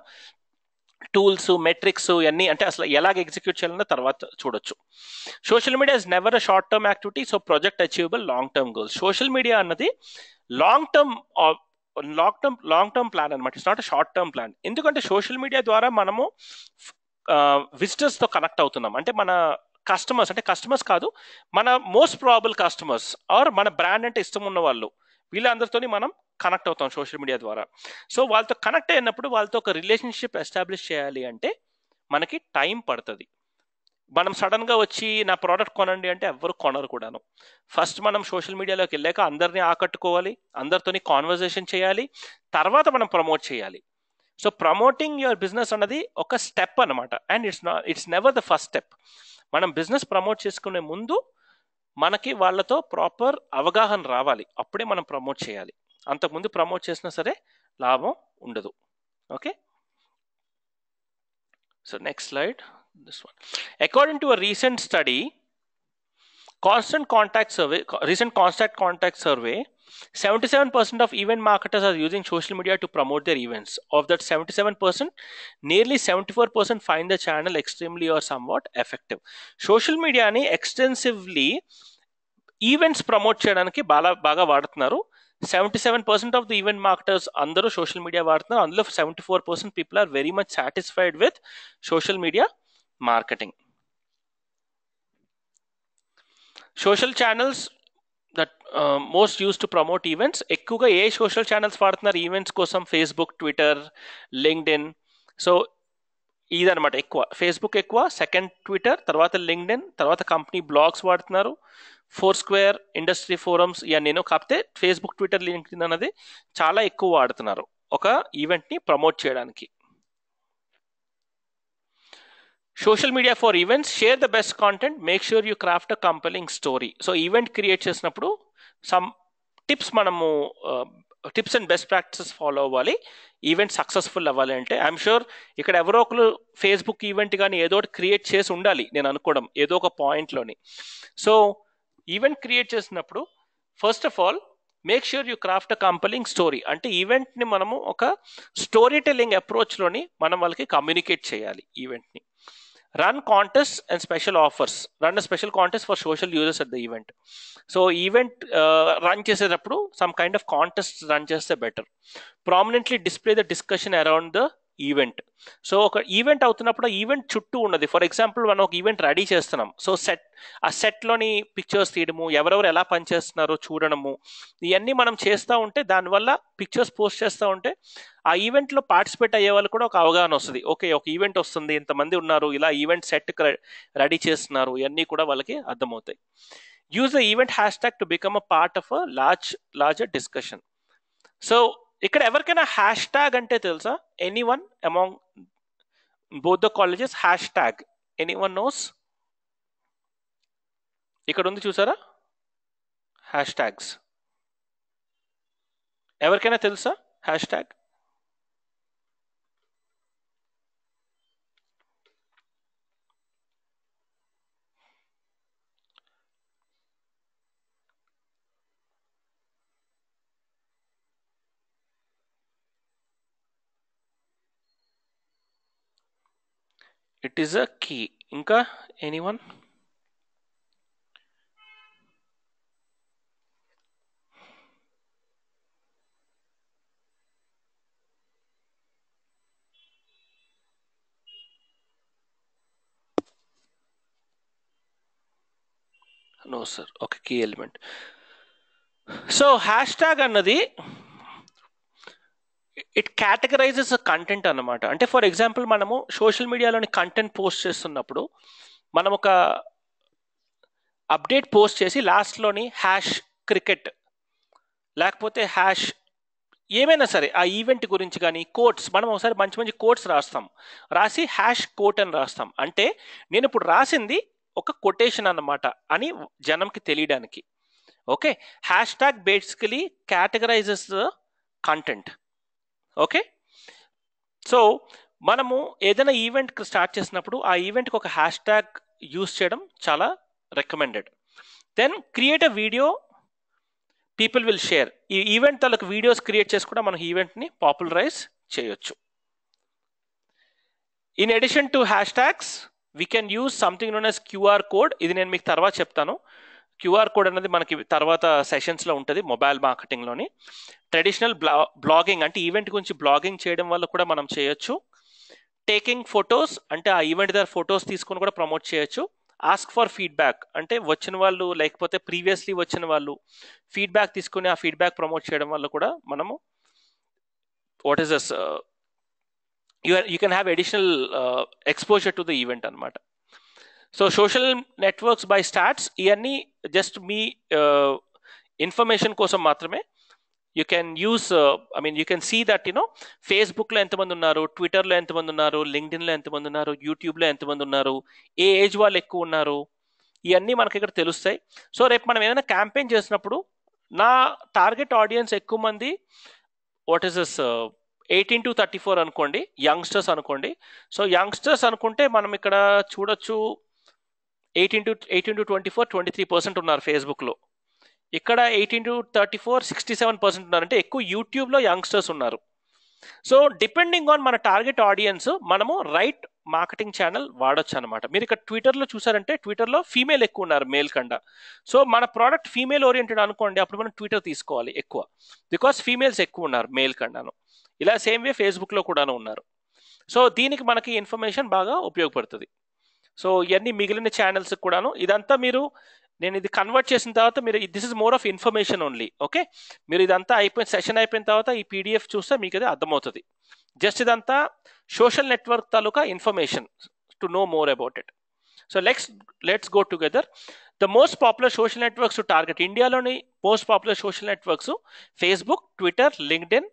tools, metrics ఇవన్నీ అంటే అసలు ఎలాగ execute చేయాలన్న తర్వాత చూడొచ్చు. Social media is never a short term activity, so project achievable long term goals. Social media అన్నది లాంగ్ టర్మ్ ప్లాన్ అనమాట. It's not a short term plan. ఎందుకంటే సోషల్ మీడియా ద్వారా మనము విజిటర్స్ తో కనెక్ట్ అవుతున్నాం. అంటే మన కస్టమర్స్, అంటే కస్టమర్స్ కాదు, మన మోస్ట్ ప్రాబుల్ కస్టమర్స్ ఆర్ మన బ్రాండ్ అంటే ఇష్టం ఉన్న వాళ్ళు, వీళ్ళందరితో మనం కనెక్ట్ అవుతాం సోషల్ మీడియా ద్వారా. సో వాళ్ళతో కనెక్ట్ అయినప్పుడు వాళ్ళతో ఒక రిలేషన్షిప్ ఎస్టాబ్లిష్ చేయాలి అంటే మనకి టైం పడుతుంది. మనం సడన్ గా వచ్చి నా ప్రోడక్ట్ కొనండి అంటే ఎవ్వరు కొనరు కూడాను. ఫస్ట్ మనం సోషల్ మీడియాలోకి వెళ్ళాక అందరినీ ఆకట్టుకోవాలి, అందరితోని కాన్వర్జేషన్ చేయాలి, తర్వాత మనం ప్రమోట్ చేయాలి. సో ప్రమోటింగ్ యువర్ బిజినెస్ అన్నది ఒక స్టెప్ అనమాట, and it's never the first step. మనం బిజినెస్ ప్రమోట్ చేసుకునే ముందు మనకి వాళ్ళతో ప్రాపర్ అవగాహన రావాలి, అప్పుడే మనం ప్రమోట్ చేయాలి. అంతకుముందు ప్రమోట్ చేసినా సరే లాభం ఉండదు. Okay, so next slide, this one. According to a recent study, recent constant contact survey, 77% of event marketers are using social media to promote their events. Of that 77%, nearly 74% find the channel extremely or somewhat effective. Social media ni extensively events promote చేయడానికి బాగా వాడుతున్నారు. 77% of the event marketers అందరూ social media వాడుతున్నారు. అందులో 74% people are very much satisfied with social media marketing. Social channels that most use to promote events, ఎక్కువగా ఏ social channels వాడుతున్నారు events కోసం? Facebook, Twitter, LinkedIn. సో ఇదనమాట ఎక్కువ. ఫేస్బుక్ ఎక్కువ, సెకండ్ ట్విట్టర్, తర్వాత లింక్డ్ఇన్, తర్వాత కంపెనీ బ్లాగ్స్ వాడుతున్నారు, ఫోర్ స్క్వేర్, ఇండస్ట్రీ ఫోరమ్స్ ఇవన్నీ. కాకపోతే ఫేస్బుక్, ట్విట్టర్, లింక్డ్ఇన్ అనేది చాలా ఎక్కువ వాడుతున్నారు ఒక ఈవెంట్ని ప్రమోట్ చేయడానికి. Social media for events, share the best content, make sure you craft a compelling story. So event create చేసినప్పుడు సమ్ టిప్స్, మనము tips and best practices follow అవ్వాలి ఈవెంట్ సక్సెస్ఫుల్ అవ్వాలి అంటే. ఐఎమ్ షూర్ ఇక్కడ ఎవరో ఒకరు ఫేస్బుక్ ఈవెంట్ కానీ ఏదో ఒకటి క్రియేట్ చేసి ఉండాలి, నేను అనుకోవడం ఏదో ఒక పాయింట్లోని. సో ఈవెంట్ క్రియేట్ చేసినప్పుడు first of all make sure you craft a compelling story. అంటే ఈవెంట్ని మనము ఒక స్టోరీ టెల్లింగ్ అప్రోచ్లోని మనం వాళ్ళకి కమ్యూనికేట్ చేయాలి ఈవెంట్ని. Run contest and special offers, run a special contest for social users at the event. So event run చేసేటప్పుడు some kind of contest run చేస్తే better. Prominently display the discussion around the event. So ఒక event అవుతున్నప్పుడు event చుట్టూ ఉన్నది, for example మనం ఒక event ready చేస్తున్నాం, so ఆ సెట్లోని పిక్చర్స్ తీయడము, ఎవరెవరు ఎలా పనిచేస్తున్నారో చూడడము, ఇవన్నీ మనం చేస్తూ ఉంటే దానివల్ల పిక్చర్స్ పోస్ట్ చేస్తూ ఉంటే ఆ ఈవెంట్లో పార్టిసిపేట్ అయ్యే వాళ్ళు కూడా ఒక అవగాహన వస్తుంది. ఓకే, ఒక ఈవెంట్ వస్తుంది, ఇంతమంది ఉన్నారు, ఇలా ఈవెంట్ సెట్ రెడీ చేస్తున్నారు, ఇవన్నీ కూడా వాళ్ళకి అర్థమవుతాయి. Use the event hashtag to become a part of a larger discussion. So ఇక్కడ ఎవరికైనా హ్యాష్ ట్యాగ్ అంటే తెలుసా? Anyone among both the colleges hashtag, anyone knows? ఇక్కడ ఉంది చూసారా హ్యాష్ ట్యాగ్స్, ఎవరికైనా తెలుసా hashtag? It is a key. ఇంకా anyone? No sir. Okay, key element. So hashtag అన్నది ఇట్ కేటగరైజెస్ కంటెంట్ అన్నమాట. అంటే ఫర్ ఎగ్జాంపుల్ మనము సోషల్ మీడియాలోని కంటెంట్ పోస్ట్ చేస్తున్నప్పుడు మనం ఒక అప్డేట్ పోస్ట్ చేసి లాస్ట్లోని హ్యాష్ క్రికెట్ లేకపోతే హ్యాష్ ఏమైనా సరే ఆ ఈవెంట్ గురించి కానీ కోట్స్ మనం ఒకసారి మంచి మంచి కోట్స్ రాస్తాం, రాసి హ్యాష్ కోట్ అని రాస్తాం. అంటే నేను ఇప్పుడు రాసింది ఒక కొటేషన్ అన్నమాట అని జనంకి తెలియడానికి. Okay, hashtag basically categorizes the content. Okay, so మనము ఏదైనా ఈవెంట్ స్టార్ట్ చేసినప్పుడు ఆ ఈవెంట్కి ఒక హ్యాష్ ట్యాగ్ యూస్ చేయడం చాలా recommended. Then create a video people will share. ఈ ఈవెంట్ తాలూకు వీడియోస్ క్రియేట్ చేసి కూడా మనం ఈవెంట్ని పాపులరైజ్ చేయొచ్చు. In addition to hash tags we can use something known as QR code. ఇది నేను మీకు తర్వాత చెప్తాను. క్యూఆర్ కోడ్ అనేది మనకి తర్వాత సెషన్స్లో ఉంటుంది మొబైల్ మార్కెటింగ్లోని. ట్రెడిషనల్ బ్లాగింగ్ అంటే ఈవెంట్ గురించి బ్లాగింగ్ చేయడం వల్ల కూడా మనం చేయొచ్చు. టేకింగ్ ఫొటోస్ అంటే ఆ ఈవెంట్ దగ్గర ఫొటోస్ తీసుకొని కూడా ప్రమోట్ చేయొచ్చు. ఆస్క్ ఫర్ ఫీడ్బ్యాక్ అంటే వచ్చిన వాళ్ళు లేకపోతే ప్రీవియస్లీ వచ్చిన వాళ్ళు ఫీడ్బ్యాక్ తీసుకుని ఆ ఫీడ్బ్యాక్ ప్రమోట్ చేయడం వల్ల కూడా మనము what is this you can have additional exposure to the event అనమాట. So social networks by stats ఇవన్నీ జస్ట్ మీ ఇన్ఫర్మేషన్ కోసం మాత్రమే. You can use you can see that ఫేస్బుక్లో ఎంతమంది ఉన్నారు, ట్విట్టర్లో ఎంతమంది ఉన్నారు, లింక్డ్ఇన్లో ఎంతమంది ఉన్నారు, యూట్యూబ్లో ఎంతమంది ఉన్నారు, ఏ ఏజ్ వాళ్ళు ఎక్కువ ఉన్నారు, ఇవన్నీ మనకి ఇక్కడ తెలుస్తాయి. సో రేపు మనం ఏదైనా క్యాంపెయిన్ చేసినప్పుడు నా టార్గెట్ ఆడియన్స్ ఎక్కువ మంది వాట్ ఈస్ దిస్ 18 to 34 అనుకోండి, యంగ్స్టర్స్ అనుకోండి. సో యంగ్స్టర్స్ అనుకుంటే మనం ఇక్కడ చూడొచ్చు 18 to 24 23% ఉన్నారు ఫేస్బుక్లో. ఇక్కడ 18 to 34 67% ఉన్నారు. అంటే ఎక్కువ యూట్యూబ్లో యంగ్స్టర్స్ ఉన్నారు. సో డిపెండింగ్ ఆన్ మన టార్గెట్ ఆడియన్స్ మనము రైట్ మార్కెటింగ్ ఛానల్ వాడొచ్చు అనమాట. మీరు ఇక్కడ ట్విట్టర్లో చూసారంటే ట్విట్టర్లో ఫీమేల్ ఎక్కువ ఉన్నారు మేల్ కన్నా. సో మన ప్రోడక్ట్ ఫీమేల్ ఓరియంటెడ్ అనుకోండి, అప్పుడు మనం ట్విట్టర్ తీసుకోవాలి ఎక్కువ, బికాస్ ఫీమేల్స్ ఎక్కువ ఉన్నారు మేల్ కన్నాను. ఇలా సేమ్ వే ఫేస్బుక్లో కూడాను ఉన్నారు. సో దీనికి మనకి ఇన్ఫర్మేషన్ బాగా ఉపయోగపడుతుంది. సో ఇవన్నీ మిగిలిన ఛానల్స్ కూడాను ఇదంతా నేను ఇది కన్వర్ట్ చేసిన తర్వాత మీరు this is more of information only. Okay, మీరు ఇదంతా సెషన్ అయిపోయిన తర్వాత ఈ పీడిఎఫ్ చూస్తే మీకు అది అర్థమవుతుంది. జస్ట్ ఇదంతా సోషల్ నెట్వర్క్ తాలూకా information to know more about it. So let's go together. The most popular social networks to target. ఇండియాలోని most popular social networks Facebook, Twitter, LinkedIn,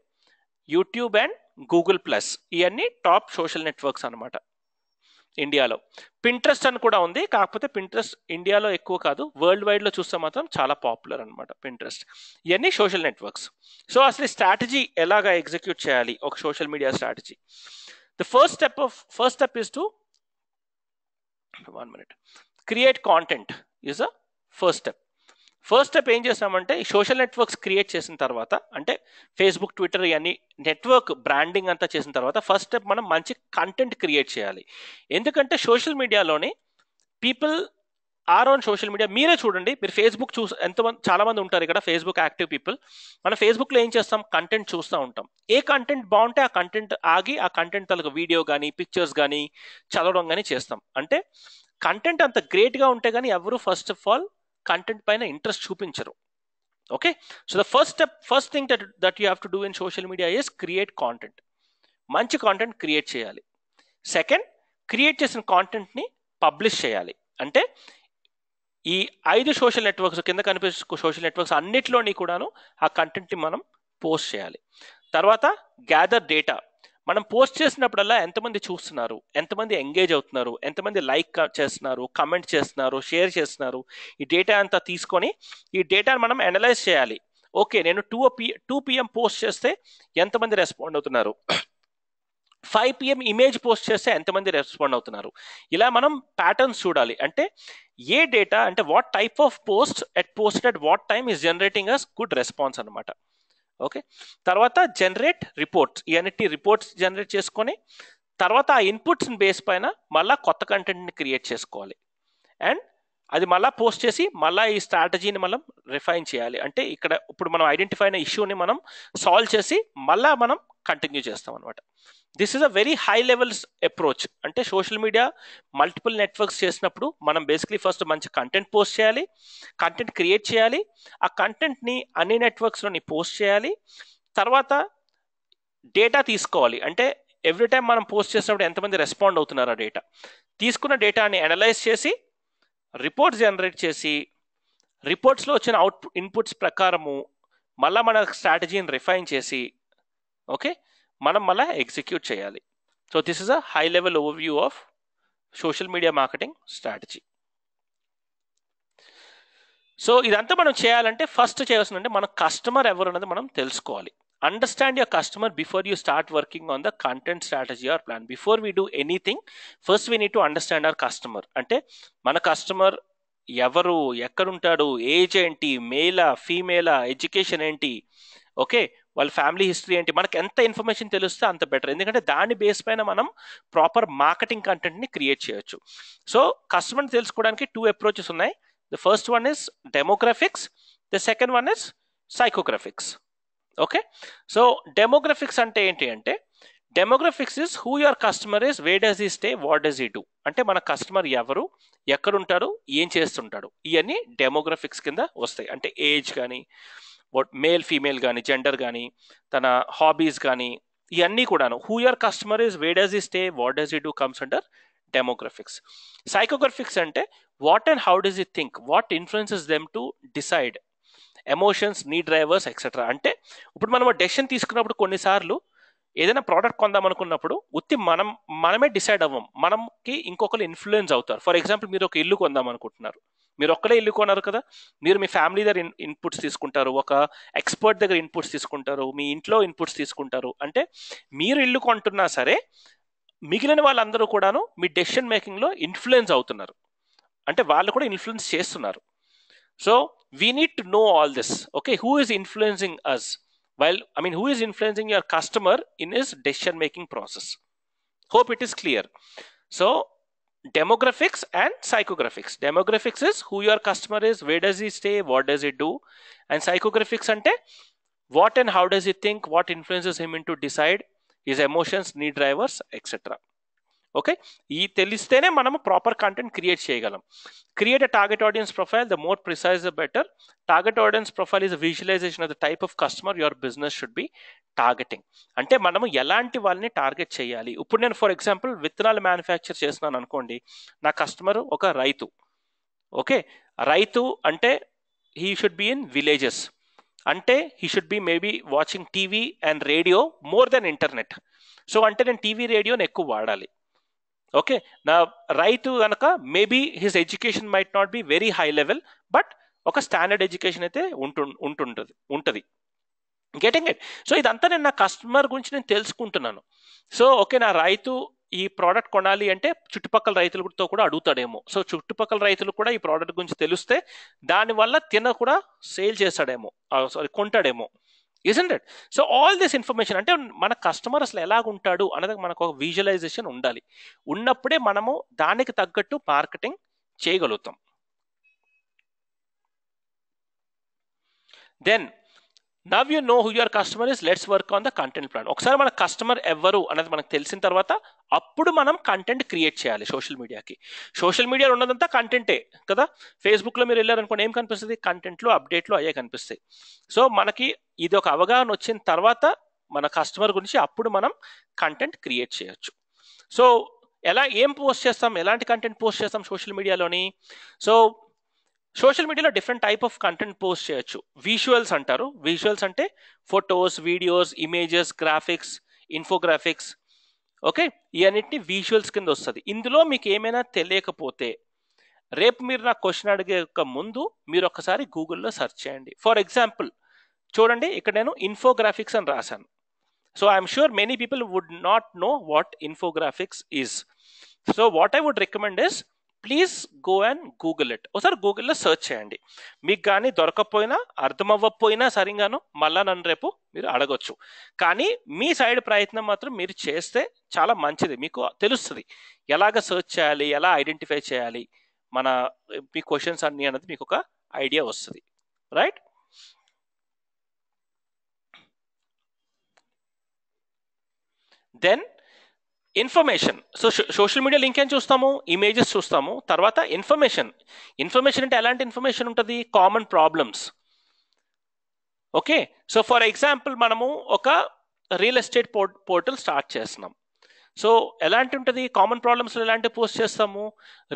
YouTube and Google plus. ఇవన్నీ top social networks అనమాట ఇండియాలో. Pinterest అని కూడా ఉంది, కాకపోతే Pinterest ఇండియాలో ఎక్కువ కాదు, వరల్డ్ వైడ్లో చూస్తే మాత్రం చాలా పాపులర్ అనమాట పింట్రెస్ట్. ఇవన్నీ సోషల్ నెట్వర్క్స్. సో అసలు ఈ స్ట్రాటజీ ఎలాగా ఎగ్జిక్యూట్ చేయాలి ఒక social media strategy? The first step is to 1 minute create content is a first step ఏం చేస్తామంటే ఈ సోషల్ నెట్వర్క్స్ క్రియేట్ చేసిన తర్వాత, అంటే ఫేస్బుక్, ట్విట్టర్ ఇవన్నీ నెట్వర్క్ బ్రాండింగ్ అంతా చేసిన తర్వాత ఫస్ట్ స్టెప్ మనం మంచి కంటెంట్ క్రియేట్ చేయాలి. ఎందుకంటే సోషల్ మీడియాలోని people are on social media. మీరే చూడండి, మీరు ఫేస్బుక్ ఎంతమంది చాలా మంది ఉంటారు ఇక్కడ ఫేస్బుక్ యాక్టివ్ పీపుల్. మనం ఫేస్బుక్లో ఏం చేస్తాం, కంటెంట్ చూస్తూ ఉంటాం. ఏ కంటెంట్ బాగుంటే ఆ కంటెంట్ ఆగి ఆ కంటెంట్ తలకు వీడియో కానీ పిక్చర్స్ కానీ చదవడం కానీ చేస్తాం. అంటే కంటెంట్ అంత గ్రేట్గా ఉంటే కానీ ఎవరు ఫస్ట్ ఆఫ్ ఆల్ కంటెంట్ పైన ఇంట్రెస్ట్ చూపించరు. Okay, so the first thing that you have to do in social media is create content. మంచి కాంటెంట్ క్రియేట్ చేయాలి. సెకండ్, క్రియేట్ చేసిన కాంటెంట్ని పబ్లిష్ చేయాలి. అంటే ఈ 5 సోషల్ నెట్వర్క్స్ కింద కనిపిస్తున్న సోషల్ నెట్వర్క్స్ అన్నిటిలోని కూడాను ఆ కంటెంట్ని మనం పోస్ట్ చేయాలి. తర్వాత గ్యాదర్ డేటా. మనం పోస్ట్ చేసినప్పుడల్లా ఎంతమంది చూస్తున్నారు, ఎంతమంది ఎంగేజ్ అవుతున్నారు, ఎంతమంది లైక్ చేస్తున్నారు, కమెంట్ చేస్తున్నారు, షేర్ చేస్తున్నారు, ఈ డేటా అంతా తీసుకొని ఈ డేటాను మనం అనలైజ్ చేయాలి. ఓకే, నేను 2 PM పోస్ట్ చేస్తే ఎంతమంది రెస్పాండ్ అవుతున్నారు, 5 PM ఇమేజ్ పోస్ట్ చేస్తే ఎంతమంది రెస్పాండ్ అవుతున్నారు. ఇలా మనం ప్యాటర్న్స్ చూడాలి. అంటే ఏ డేటా అంటే what type of posted at what time is generating us good response అనమాట. ఓకే, తర్వాత జనరేట్ రిపోర్ట్స్. ఇవన్నీ రిపోర్ట్స్ జనరేట్ చేసుకొని తర్వాత ఆ ఇన్పుట్స్ని బేస్ పైన మళ్ళీ కొత్త కంటెంట్ని క్రియేట్ చేసుకోవాలి. అండ్ అది మళ్ళీ పోస్ట్ చేసి మళ్ళీ ఈ స్ట్రాటజీని మనం రిఫైన్ చేయాలి. అంటే ఇక్కడ ఇప్పుడు మనం ఐడెంటిఫై అయిన ఇష్యూని మనం సాల్వ్ చేసి మళ్ళీ మనం కంటిన్యూ చేస్తాం అనమాట. This is a very high levels approach. అంటే సోషల్ మీడియా మల్టిపుల్ నెట్వర్క్స్ చేసినప్పుడు మనం బేసిక్లీ ఫస్ట్ మంచి కంటెంట్ పోస్ట్ చేయాలి, కంటెంట్ క్రియేట్ చేయాలి, ఆ కంటెంట్ని అన్ని నెట్వర్క్స్లోని పోస్ట్ చేయాలి, తర్వాత డేటా తీసుకోవాలి. అంటే ఎవ్రీ టైం మనం పోస్ట్ చేసినప్పుడు ఎంతమంది రెస్పాండ్ అవుతున్నారు ఆ డేటా. తీసుకున్న డేటాని అనలైజ్ చేసి రిపోర్ట్స్ జనరేట్ చేసి రిపోర్ట్స్లో వచ్చిన ఇన్పుట్స్ ప్రకారము మళ్ళీ మన స్ట్రాటజీని రిఫైన్ చేసి ఓకే మనం మళ్ళీ ఎగ్జిక్యూట్ చేయాలి. So this is a high level overview of social media marketing strategy. So ఇదంతా మనం చేయాలంటే ఫస్ట్ చేయాల్సిందంటే మన కస్టమర్ ఎవరు అన్నది మనం తెలుసుకోవాలి. Understand your customer before you start working on the content strategy are plan. Before we do anything first we need to understand our customer. అంటే మన కస్టమర్ ఎవరు, ఎక్కడుంటాడు, ఏజ్ ఏంటి, మేలా ఫీమేలా, ఎడ్యుకేషన్ ఏంటి, ఓకే వాళ్ళ ఫ్యామిలీ హిస్టరీ ఏంటి, మనకి ఎంత ఇన్ఫర్మేషన్ తెలిస్తే అంత బెటర్. ఎందుకంటే దాని బేస్ పైన మనం ప్రాపర్ మార్కెటింగ్ కంటెంట్ని క్రియేట్ చేయొచ్చు. సో కస్టమర్ని తెలుసుకోవడానికి 2 అప్రోచెస్ ఉన్నాయి. The first one is demographics. The second one is psychographics. Okay. So demographics ante enti ante demographics is who your customer is, where does he stay, what does he do. అంటే మన customer ఎవరు, ఎక్కడుంటారు, ఏం చేస్తుంటాడు, ఇవన్నీ demographics కింద వస్తాయి. అంటే ఏజ్ కానీ, మేల్ ఫీమేల్ కానీ, జెండర్ కానీ, తన హాబీస్ కానీ, ఇవన్నీ కూడాను who your customer is, where does he stay, what does he do comes under demographics. Psychographics ante what and how does he think, what influences them to decide, emotions, need drivers etcetera. అంటే ఇప్పుడు మనం decision తీసుకున్నప్పుడు కొన్నిసార్లు ఏదైనా product కొందాం అనుకున్నప్పుడు ఉత్తి మనమే డిసైడ్ అవ్వం, మనకి ఇంకొకరు ఇన్ఫ్లుయెన్స్ అవుతారు. ఫర్ ఎగ్జాంపుల్ మీరు ఒక ఇల్లు కొందాం అనుకుంటున్నారు, మీరు ఒక్కడే ఇల్లు కొన్నారు కదా, మీరు మీ ఫ్యామిలీ దగ్గర ఇన్పుట్స్ తీసుకుంటారు, ఒక ఎక్స్పర్ట్ దగ్గర ఇన్పుట్స్ తీసుకుంటారు, మీ ఇంట్లో ఇన్పుట్స్ తీసుకుంటారు. అంటే మీరు ఇల్లు కొంటున్నా సరే మిగిలిన వాళ్ళందరూ కూడాను మీ డెసిషన్ మేకింగ్లో ఇన్ఫ్లుయెన్స్ అవుతున్నారు, అంటే వాళ్ళు కూడా ఇన్ఫ్లుయెన్స్ చేస్తున్నారు. So we need to know all this. Okay, who is influencing us who is influencing your customer in his decision making process. Hope it is clear. So demographics and psychographics. Demographics is who your customer is, where does he stay, what does he do, and psychographics ante what and how does he think, what influences him into decide, his emotions, need drivers, etc. Okay, ఈ తెలిస్తేనే మనము proper content create చేయగలం. Create a target audience profile, the more precise the better. Target audience profile is visualisation of the type of customer your business should be targeting. అంటే మనము ఎలాంటి వాళ్ళని target చేయాలి. ఇప్పుడు నేను ఫర్ ఎగ్జాంపుల్ విత్తనాలు manufacture చేస్తున్నాను అనుకోండి, నా కస్టమర్ ఒక రైతు. ఓకే, రైతు అంటే he should be in villages, అంటే he should be maybe watching TV and radio more than internet. So అంటే నేను టీవీ రేడియోని ఎక్కువ వాడాలి. ఓకే, నా రైతు కనుక maybe his education might not be very high level, but ఒక స్టాండర్డ్ ఎడ్యుకేషన్ అయితే ఉంటుంది. Getting it? సో ఇదంతా నేను నా కస్టమర్ గురించి నేను తెలుసుకుంటున్నాను. సో ఓకే, నా రైతు ఈ ప్రోడక్ట్ కొనాలి అంటే చుట్టుపక్కల రైతులతో కూడా అడుగుతాడేమో. సో చుట్టుపక్కల రైతులు కూడా ఈ ప్రోడక్ట్ గురించి తెలిస్తే దానివల్ల తిన కూడా సేల్ చేస్తాడేమో, కొంటాడేమో. isn't it? So all this information, అంటే మన కస్టమర్ అసలు ఎలాగుంటాడు అన్నది మనకు ఒక విజువలైజేషన్ ఉండాలి. ఉన్నప్పుడే మనము దానికి తగ్గట్టు మార్కెటింగ్ చేయగలుగుతాం. Then now you know who your customer is, let's work on the content plan. ఒకసారి మన కస్టమర్ ఎవరు అనేది మనకు తెలిసిన తర్వాత అప్పుడు మనం కంటెంట్ క్రియేట్ చేయాలి సోషల్ మీడియాకి. సోషల్ మీడియాలో ఉన్నదంతా కంటెంటే కదా. ఫేస్బుక్లో మీరు వెళ్ళారనుకోండి ఏం కనిపిస్తుంది, కంటెంట్లు, అప్డేట్లు అయ్యే కనిపిస్తాయి. సో మనకి ఇది ఒక అవగాహన వచ్చిన తర్వాత మన కస్టమర్ గురించి అప్పుడు మనం కంటెంట్ క్రియేట్ చేయొచ్చు. సో ఏం పోస్ట్ చేస్తాం, ఎలాంటి కంటెంట్ పోస్ట్ చేస్తాం సోషల్ మీడియాలోని? సో సోషల్ మీడియాలో different type of content post చేయొచ్చు. విజువల్స్ అంటారు. విజువల్స్ అంటే photos, videos, images, graphics, infographics. Okay, ఇవన్నిటిని విజువల్స్ కింద వస్తుంది. ఇందులో మీకు ఏమైనా తెలియకపోతే రేపు మీరు నాకు క్వశ్చన్ అడిగే ముందు మీరు ఒకసారి గూగుల్లో సెర్చ్ చేయండి. ఫర్ ఎగ్జాంపుల్ చూడండి, ఇక్కడ నేను ఇన్ఫోగ్రాఫిక్స్ అని రాశాను. So I'm sure many people would not know what infographics is. So what I would recommend is please go and Google it. ఒకసారి గూగుల్లో సెర్చ్ చేయండి. మీకు కానీ దొరకకపోయినా, అర్థం అవ్వకపోయినా సరిగాను మళ్ళా నన్ను రేపు మీరు అడగొచ్చు. కానీ మీ సైడ్ ప్రయత్నం మాత్రం మీరు చేస్తే చాలా మంచిది. మీకు తెలుస్తుంది ఎలాగ సెర్చ్ చేయాలి, ఎలా ఐడెంటిఫై చేయాలి మీ క్వశ్చన్స్ అన్నీ అనేది మీకు ఒక ఐడియా వస్తుంది. Right? Then information. So social media link ఏం చూస్తాము, ఇమేజెస్ చూస్తాము. తర్వాత ఇన్ఫర్మేషన్. ఇన్ఫర్మేషన్ అంటే ఎలాంటి ఇన్ఫర్మేషన్ ఉంటుంది? Common problems. Okay, so for example మనము ఒక రియల్ ఎస్టేట్ పోర్టల్ స్టార్ట్ చేస్తున్నాం. సో ఎలాంటి ఉంటుంది, కామన్ ప్రాబ్లమ్స్లో ఎలాంటి పోస్ట్ చేస్తాము,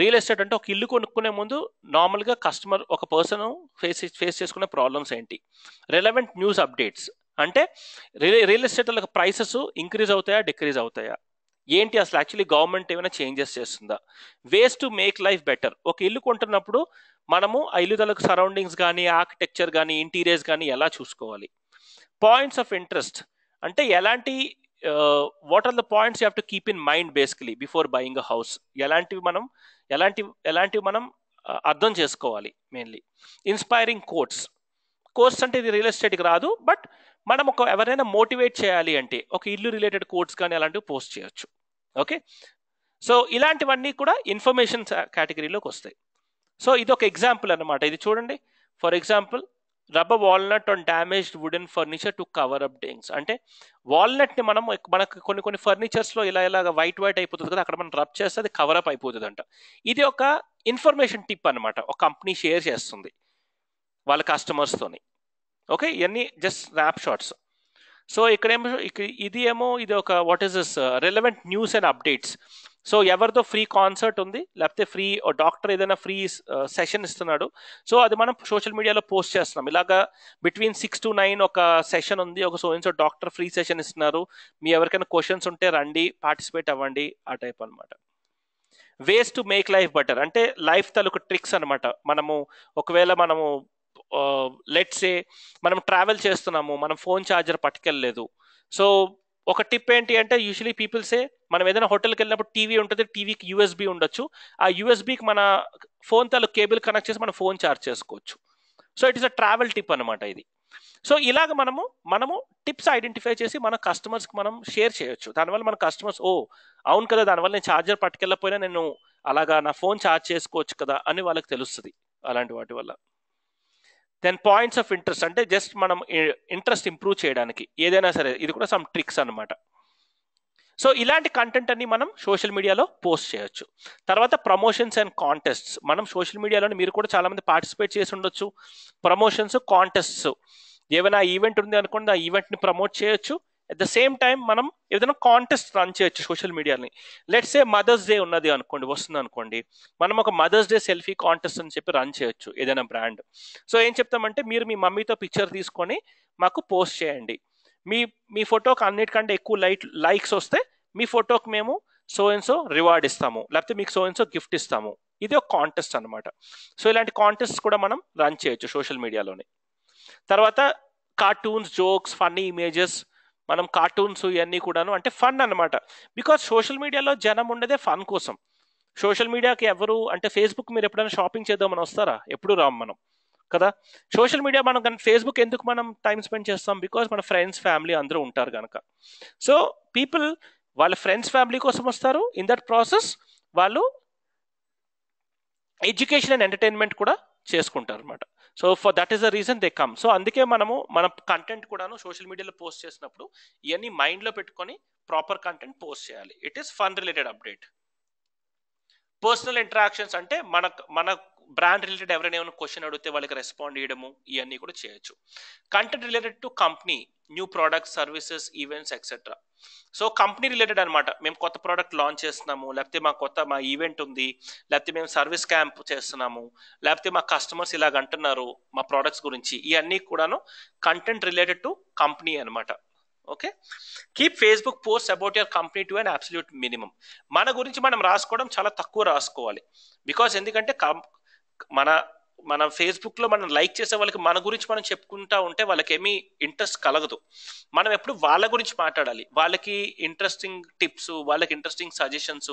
రియల్ ఎస్టేట్ అంటే ఒక ఇల్లు కొనుక్కునే ముందు నార్మల్గా కస్టమర్ ఒక పర్సన్ ఫేస్ చేసుకునే ప్రాబ్లమ్స్ ఏంటి, రెలవెంట్ న్యూస్ అప్డేట్స్ అంటే రియల్ ఎస్టేట్ ప్రైసెస్ ఇంక్రీజ్ అవుతాయా డిక్రీజ్ అవుతాయా, ఏంటి అసలు యాక్చువల్లీ గవర్నమెంట్ ఏమైనా చేంజెస్ చేస్తుందా, ways to make life better. ఒక ఇల్లు కొంటున్నప్పుడు మనము ఆ ఇల్లు తలకు సరౌండింగ్స్ కానీ ఆర్కిటెక్చర్ కానీ ఇంటీరియర్స్ కానీ ఎలా చూసుకోవాలి, పాయింట్స్ ఆఫ్ ఇంట్రెస్ట్ అంటే ఎలాంటి what are the points you have to keep in mind basically before buying a house, ఎలాంటివి మనం అర్థం చేసుకోవాలి మెయిన్లీ. ఇన్స్పైరింగ్ కోర్స్ అంటే ఇది రియల్ ఎస్టేట్కి రాదు, బట్ మనం ఎవరైనా మోటివేట్ చేయాలి అంటే ఒక ఇల్లు రిలేటెడ్ కోర్స్ కానీ అలాంటివి పోస్ట్ చేయొచ్చు. ఓకే, సో ఇలాంటివన్నీ కూడా ఇన్ఫర్మేషన్ కేటగిరీలోకి వస్తాయి. సో ఇది ఒక ఎగ్జాంపుల్ అనమాట. ఇది చూడండి, for example rubber walnut on damaged wooden furniture to cover up dings అంటే వాల్నట్ని మనకు కొన్ని ఫర్నిచర్స్లో ఇలాగ వైట్ అయిపోతుంది కదా, అక్కడ మనం రబ్ చేస్తే అది కవరప్ అయిపోతుంది అంట. ఇది ఒక ఇన్ఫర్మేషన్ టిప్ అనమాట, ఒక కంపెనీ షేర్ చేస్తుంది వాళ్ళ కస్టమర్స్తోని. ఓకే, ఇవన్నీ జస్ట్ స్నాప్ షాట్స్. సో ఇది ఒక what is this relevant news and updates. So ఎవరితో ఫ్రీ కాన్సర్ట్ ఉంది, లేకపోతే ఫ్రీ డాక్టర్ ఏదైనా ఫ్రీ సెషన్ ఇస్తున్నాడు, సో అది మనం సోషల్ మీడియాలో పోస్ట్ చేస్తున్నాం. ఇలాగా బిట్వీన్ 6 to 9 ఒక సెషన్ ఉంది, ఒక సో డాక్టర్ ఫ్రీ సెషన్ ఇస్తున్నారు, మీ ఎవరికైనా క్వశ్చన్స్ ఉంటే రండి, పార్టిసిపేట్ అవ్వండి, ఆ టైప్ అనమాట. Ways to make life better అంటే లైఫ్ తాలూకు ట్రిక్స్ అనమాట. ఒకవేళ మనము లెట్స్ ఏ మనం ట్రావెల్ చేస్తున్నాము, మనం ఫోన్ ఛార్జర్ పట్టుకెళ్ళలేదు, సో ఒక టిప్ ఏంటి అంటే యూజువలీ పీపుల్సే మనం ఏదైనా హోటల్కి వెళ్ళినప్పుడు టీవీ ఉంటుంది, టీవీకి యూఎస్బీ ఉండొచ్చు, ఆ యూఎస్బీకి మన ఫోన్ తాలూకు కేబుల్ కనెక్ట్ చేసి మనం ఫోన్ ఛార్జ్ చేసుకోవచ్చు. So it is a travel tip అనమాట ఇది. సో ఇలాగ మనము టిప్స్ ఐడెంటిఫై చేసి మన కస్టమర్స్కి మనం షేర్ చేయొచ్చు. దానివల్ల మన కస్టమర్స్ అవును కదా, దానివల్ల నేను ఛార్జర్ పట్టుకెళ్ళకపోయినా నేను అలాగా నా ఫోన్ ఛార్జ్ చేసుకోవచ్చు కదా అని వాళ్ళకి తెలుస్తుంది అలాంటి వాటి వల్ల. దెన్ పాయింట్స్ ఆఫ్ ఇంట్రెస్ట్ అంటే జస్ట్ మనం ఇంట్రెస్ట్ ఇంప్రూవ్ చేయడానికి ఏదైనా సరే, ఇది కూడా సమ్ ట్రిక్స్ అనమాట. సో ఇలాంటి కంటెంట్ అన్ని మనం సోషల్ మీడియాలో పోస్ట్ చేయొచ్చు. తర్వాత ప్రమోషన్స్ అండ్ కాంటెస్ట్స్, మనం సోషల్ మీడియాలో మీరు కూడా చాలా మంది పార్టిసిపేట్ చేసి ఉండొచ్చు. ప్రమోషన్స్, కాంటెస్ట్స్, ఏమైనా ఈవెంట్ ఉంది అనుకోండి, ఆ ఈవెంట్ని ప్రమోట్ చేయొచ్చు. అట్ ద సేమ్ టైం మనం ఏదైనా కాంటెస్ట్ రన్ చేయొచ్చు సోషల్ మీడియాని. లెట్స్ ఏ మదర్స్ డే ఉన్నది అనుకోండి, వస్తుంది అనుకోండి, మనం ఒక మదర్స్ డే సెల్ఫీ కాంటెస్ట్ అని చెప్పి రన్ చేయొచ్చు ఏదైనా బ్రాండ్. సో ఏం చెప్తామంటే మీరు మీ మమ్మీతో పిక్చర్ తీసుకొని మాకు పోస్ట్ చేయండి, మీ ఫోటోకి అన్నిటికంటే ఎక్కువ లైక్స్ వస్తే మీ ఫోటోకి మేము సో అండ్ సో రివార్డ్ ఇస్తాము, లేకపోతే మీకు సో అండ్ సో గిఫ్ట్ ఇస్తాము. ఇది ఒక కాంటెస్ట్ అనమాట. సో ఇలాంటి కాంటెస్ట్ కూడా మనం రన్ చేయొచ్చు సోషల్ మీడియాలోనే. తర్వాత కార్టూన్స్, జోక్స్, ఫన్నీ ఇమేజెస్, మనం కార్టూన్స్ ఇవన్నీ కూడాను అంటే ఫన్ అనమాట. బికాజ్ సోషల్ మీడియాలో జనం ఉండేదే ఫన్ కోసం. సోషల్ మీడియాకి ఎవరు అంటే ఫేస్బుక్ మీరు ఎప్పుడైనా షాపింగ్ చేద్దామని వస్తారా, ఎప్పుడు రాము మనం కదా. సోషల్ మీడియా మనం ఫేస్బుక్ ఎందుకు మనం టైం స్పెండ్ చేస్తాం, బికాజ్ మన ఫ్రెండ్స్ ఫ్యామిలీ అందరూ ఉంటారు కనుక. సో పీపుల్ వాళ్ళ ఫ్రెండ్స్ ఫ్యామిలీ కోసం వస్తారు, ఇన్ దట్ ప్రాసెస్ వాళ్ళు ఎడ్యుకేషన్ అండ్ ఎంటర్టైన్మెంట్ కూడా చేసుకుంటారు అనమాట. So for that is the reason they come. So అందుకే మన కంటెంట్ కూడాను సోషల్ మీడియాలో పోస్ట్ చేసినప్పుడు ఇవన్నీ మైండ్లో పెట్టుకొని ప్రాపర్ కంటెంట్ పోస్ట్ చేయాలి. It is fun related update. Personal interactions అంటే మన బ్రాండ్ రిలేటెడ్ ఎవరైనా ఏమైనా క్వశ్చన్ అడిగితే వాళ్ళకి రెస్పాండ్ చేయడము, ఇవన్నీ కూడా చేయొచ్చు. Content related to company, new products, services, events etcetera. So company related అనమాట, మేము కొత్త ప్రోడక్ట్ లాంచ్ చేస్తున్నాము, లేకపోతే మా ఈవెంట్ ఉంది, లేకపోతే మేము సర్వీస్ క్యాంప్ చేస్తున్నాము, లేకపోతే మా కస్టమర్స్ ఇలాగ అంటున్నారు మా ప్రోడక్ట్స్ గురించి, ఇవన్నీ కూడాను కంటెంట్ రిలేటెడ్ టు కంపెనీ అనమాట. Okay, keep Facebook post about your company to an absolute minimum. మన గురించి మనం రాసుకోవడం చాలా తక్కువ రాసుకోవాలి. బికాస్ ఎందుకంటే మన ఫేస్బుక్లో మనం లైక్ చేసే వాళ్ళకి మన గురించి మనం చెప్పుకుంటా ఉంటే వాళ్ళకి ఏమీ ఇంట్రెస్ట్ కలగదు. మనం ఎప్పుడు వాళ్ళ గురించి మాట్లాడాలి, వాళ్ళకి ఇంట్రెస్టింగ్ టిప్స్, వాళ్ళకి ఇంట్రెస్టింగ్ సజెషన్స్,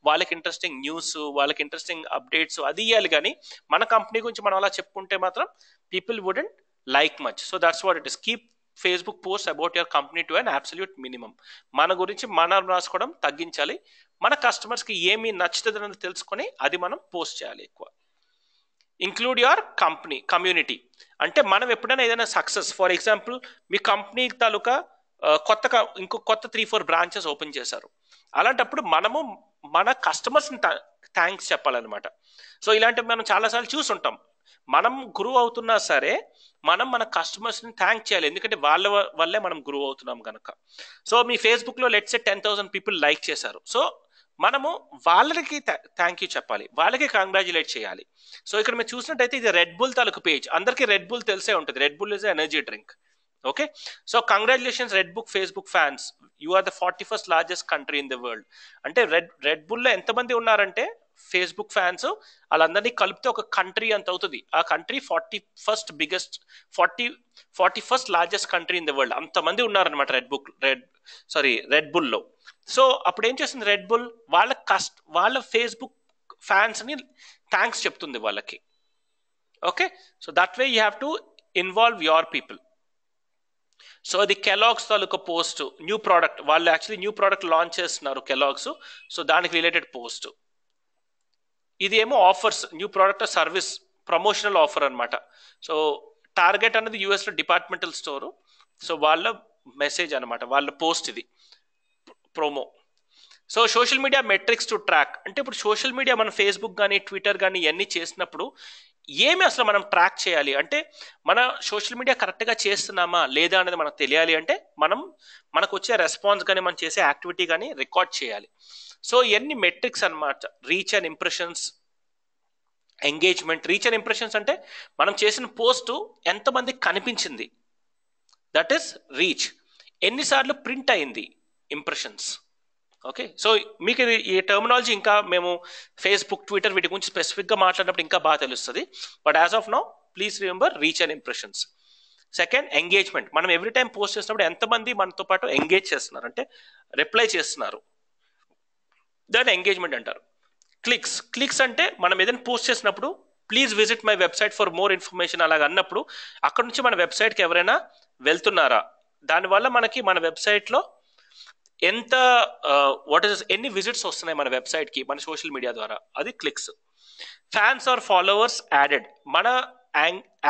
వాళ్ళకి ఇంట్రెస్టింగ్ న్యూస్, వాళ్ళకి ఇంట్రెస్టింగ్ అప్డేట్స్ అది ఇవ్వాలి. కానీ మన కంపెనీ గురించి మనం అలా చెప్పుకుంటే మాత్రం people wouldn't like much. So that's what it is. Keep Facebook post about your company to an absolute minimum. మన గురించి మనం రాసుకోవడం తగ్గించాలి. మన కస్టమర్స్కి ఏమి నచ్చుతుందని తెలుసుకొని అది మనం పోస్ట్ చేయాలి ఎక్కువ. ఇంక్లూడ్ యువర్ కమ్యూనిటీ అంటే మనం ఎప్పుడైనా ఏదైనా సక్సెస్, ఫర్ ఎగ్జాంపుల్ మీ కంపెనీ తాలూకా ఇంకో కొత్త 3-4 బ్రాంచెస్ ఓపెన్ చేశారు, అలాంటప్పుడు మనము మన కస్టమర్స్ని థ్యాంక్స్ చెప్పాలన్నమాట. సో ఇలాంటివి మనం చాలాసార్లు చూసుంటాం. మనం గ్రో అవుతున్నా సరే మనం మన కస్టమర్స్ని థ్యాంక్ చేయాలి, ఎందుకంటే వాళ్ళ వల్లే మనం గ్రో అవుతున్నాం కనుక. సో మీ ఫేస్బుక్లో లెట్స్ సే 10,000 పీపుల్ లైక్ చేశారు, సో మనము వాళ్ళకి థ్యాంక్ యూ చెప్పాలి, వాళ్ళకి కంగ్రాచులేట్ చేయాలి. సో ఇక్కడ మీరు చూసినట్టయితే ఇది రెడ్ బుల్ తాలూకు పేజ్, అందరికీ రెడ్ బుల్ తెలిసే ఉంటుంది, Red Bull is energy drink. Okay, so congratulations Red Bull Facebook fans, you are the 41st largest country in the world. అంటే రెడ్ బుల్లో ఎంతమంది ఉన్నారంటే ఫేస్బుక్ ఫ్యాన్స్ వాళ్ళందరినీ కలిపితే ఒక కంట్రీ అంత అవుతుంది. ఆ country 41st largest country in the world, అంతమంది ఉన్నారనమాట రెడ్ బుల్లో. సో అప్పుడు ఏం చేస్తుంది రెడ్ బుల్, వాళ్ళ ఫేస్బుక్ ఫ్యాన్స్ ని థ్యాంక్స్ చెప్తుంది వాళ్ళకి. Okay, so that way you have to involve your people. So అది కెలాగ్స్ తాలూకా పోస్ట్, న్యూ ప్రోడక్ట్, వాళ్ళు యాక్చువల్లీ న్యూ ప్రోడక్ట్ లాంచ్ చేస్తున్నారు కెలాగ్స్, సో దానికి రిలేటెడ్ పోస్ట్. ఇది ఏమో offers, new product service promotional offer అనమాట. సో టార్గెట్ అనేది యూఎస్లో departmental store, so వాళ్ళ మెసేజ్ అనమాట, వాళ్ళ పోస్ట్ ఇది promo. So social media metrics to track, అంటే ఇప్పుడు సోషల్ మీడియా మనం ఫేస్బుక్ కానీ ట్విట్టర్ కానీ ఇవన్నీ చేసినప్పుడు ఏమి అసలు మనం ట్రాక్ చేయాలి అంటే, మన సోషల్ మీడియా కరెక్ట్గా చేస్తున్నామా లేదా అనేది మనకు తెలియాలి అంటే మనకు వచ్చే రెస్పాన్స్ కానీ మనం చేసే యాక్టివిటీ కానీ రికార్డ్ చేయాలి. సో ఇవన్నీ మెట్రిక్స్ అనమాట, reach and impressions, engagement. Reach and impressions అంటే మనం చేసిన పోస్టు ఎంతమందికి కనిపించింది, దట్ ఈస్ రీచ్. ఎన్నిసార్లు ప్రింట్ అయింది, ఇంప్రెషన్స్. ఓకే, సో మీకు ఈ టర్మినాలజీ ఇంకా మేము ఫేస్బుక్ ట్విట్టర్ వీటి గురించి స్పెసిఫిక్గా మాట్లాడినప్పుడు ఇంకా బాగా తెలుస్తుంది. But as of now please remember reach and impressions. Second, engagement. మనం ఎవ్రీ టైం పోస్ట్ చేసినప్పుడు ఎంతమంది మనతో పాటు ఎంగేజ్ చేస్తున్నారు అంటే రిప్లై చేస్తున్నారు, దాన్ని ఎంగేజ్మెంట్ అంటారు. క్లిక్స్ అంటే మనం ఏదైనా పోస్ట్ చేసినప్పుడు please visit my website for more information అలాగ అన్నప్పుడు అక్కడ నుంచి మన వెబ్సైట్కి ఎవరైనా వెళ్తున్నారా, దానివల్ల మనకి మన వెబ్సైట్లో ఎంత ఎన్ని విజిట్స్ వస్తున్నాయి మన వెబ్సైట్కి మన సోషల్ మీడియా ద్వారా, అది clicks. Fans or followers added, మన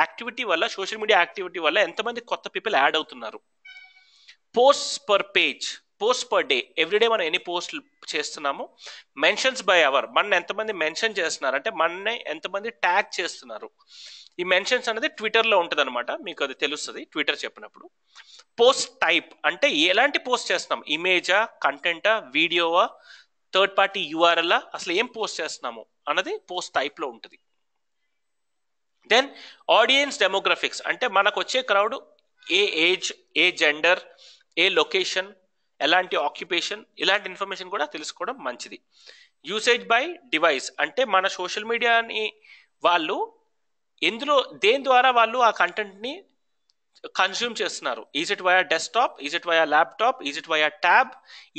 యాక్టివిటీ వల్ల, సోషల్ మీడియా యాక్టివిటీ వల్ల ఎంతమంది కొత్త పీపుల్ యాడ్ అవుతున్నారు. పోస్ట్ పర్ డే, ఎవ్రీడే మనం ఎన్ని పోస్టులు చేస్తున్నాము. మెన్షన్స్ బై అవర్, మన ఎంతమంది మెన్షన్ చేస్తున్నారు అంటే మన ఎంతమంది ట్యాగ్ చేస్తున్నారు. ఈ మెన్షన్స్ అనేది ట్విట్టర్లో ఉంటుంది అనమాట, మీకు అది తెలుస్తుంది ట్విట్టర్ చెప్పినప్పుడు. పోస్ట్ టైప్ అంటే ఎలాంటి పోస్ట్ చేస్తున్నాం, ఇమేజా, కంటెంటా, వీడియోవా, థర్డ్ పార్టీ యూఆర్ఎల్, అసలు ఏం పోస్ట్ చేస్తున్నాము అన్నది పోస్ట్ టైప్లో ఉంటుంది. దెన్ ఆడియన్స్ డెమోగ్రఫిక్స్, అంటే మనకు వచ్చే క్రౌడ్ ఏ ఏజ్, ఏ జెండర్, ఏ లొకేషన్, ఎలాంటి ఆక్యుపేషన్, ఇలాంటి ఇన్ఫర్మేషన్ కూడా తెలుసుకోవడం మంచిది. యూసేజ్ బై డివైస్, అంటే మన సోషల్ మీడియాని వాళ్ళు దేని ద్వారా వాళ్ళు ఆ కంటెంట్ని కన్స్యూమ్ చేస్తున్నారు. Is it via desktop, is it via laptop, is it via tab,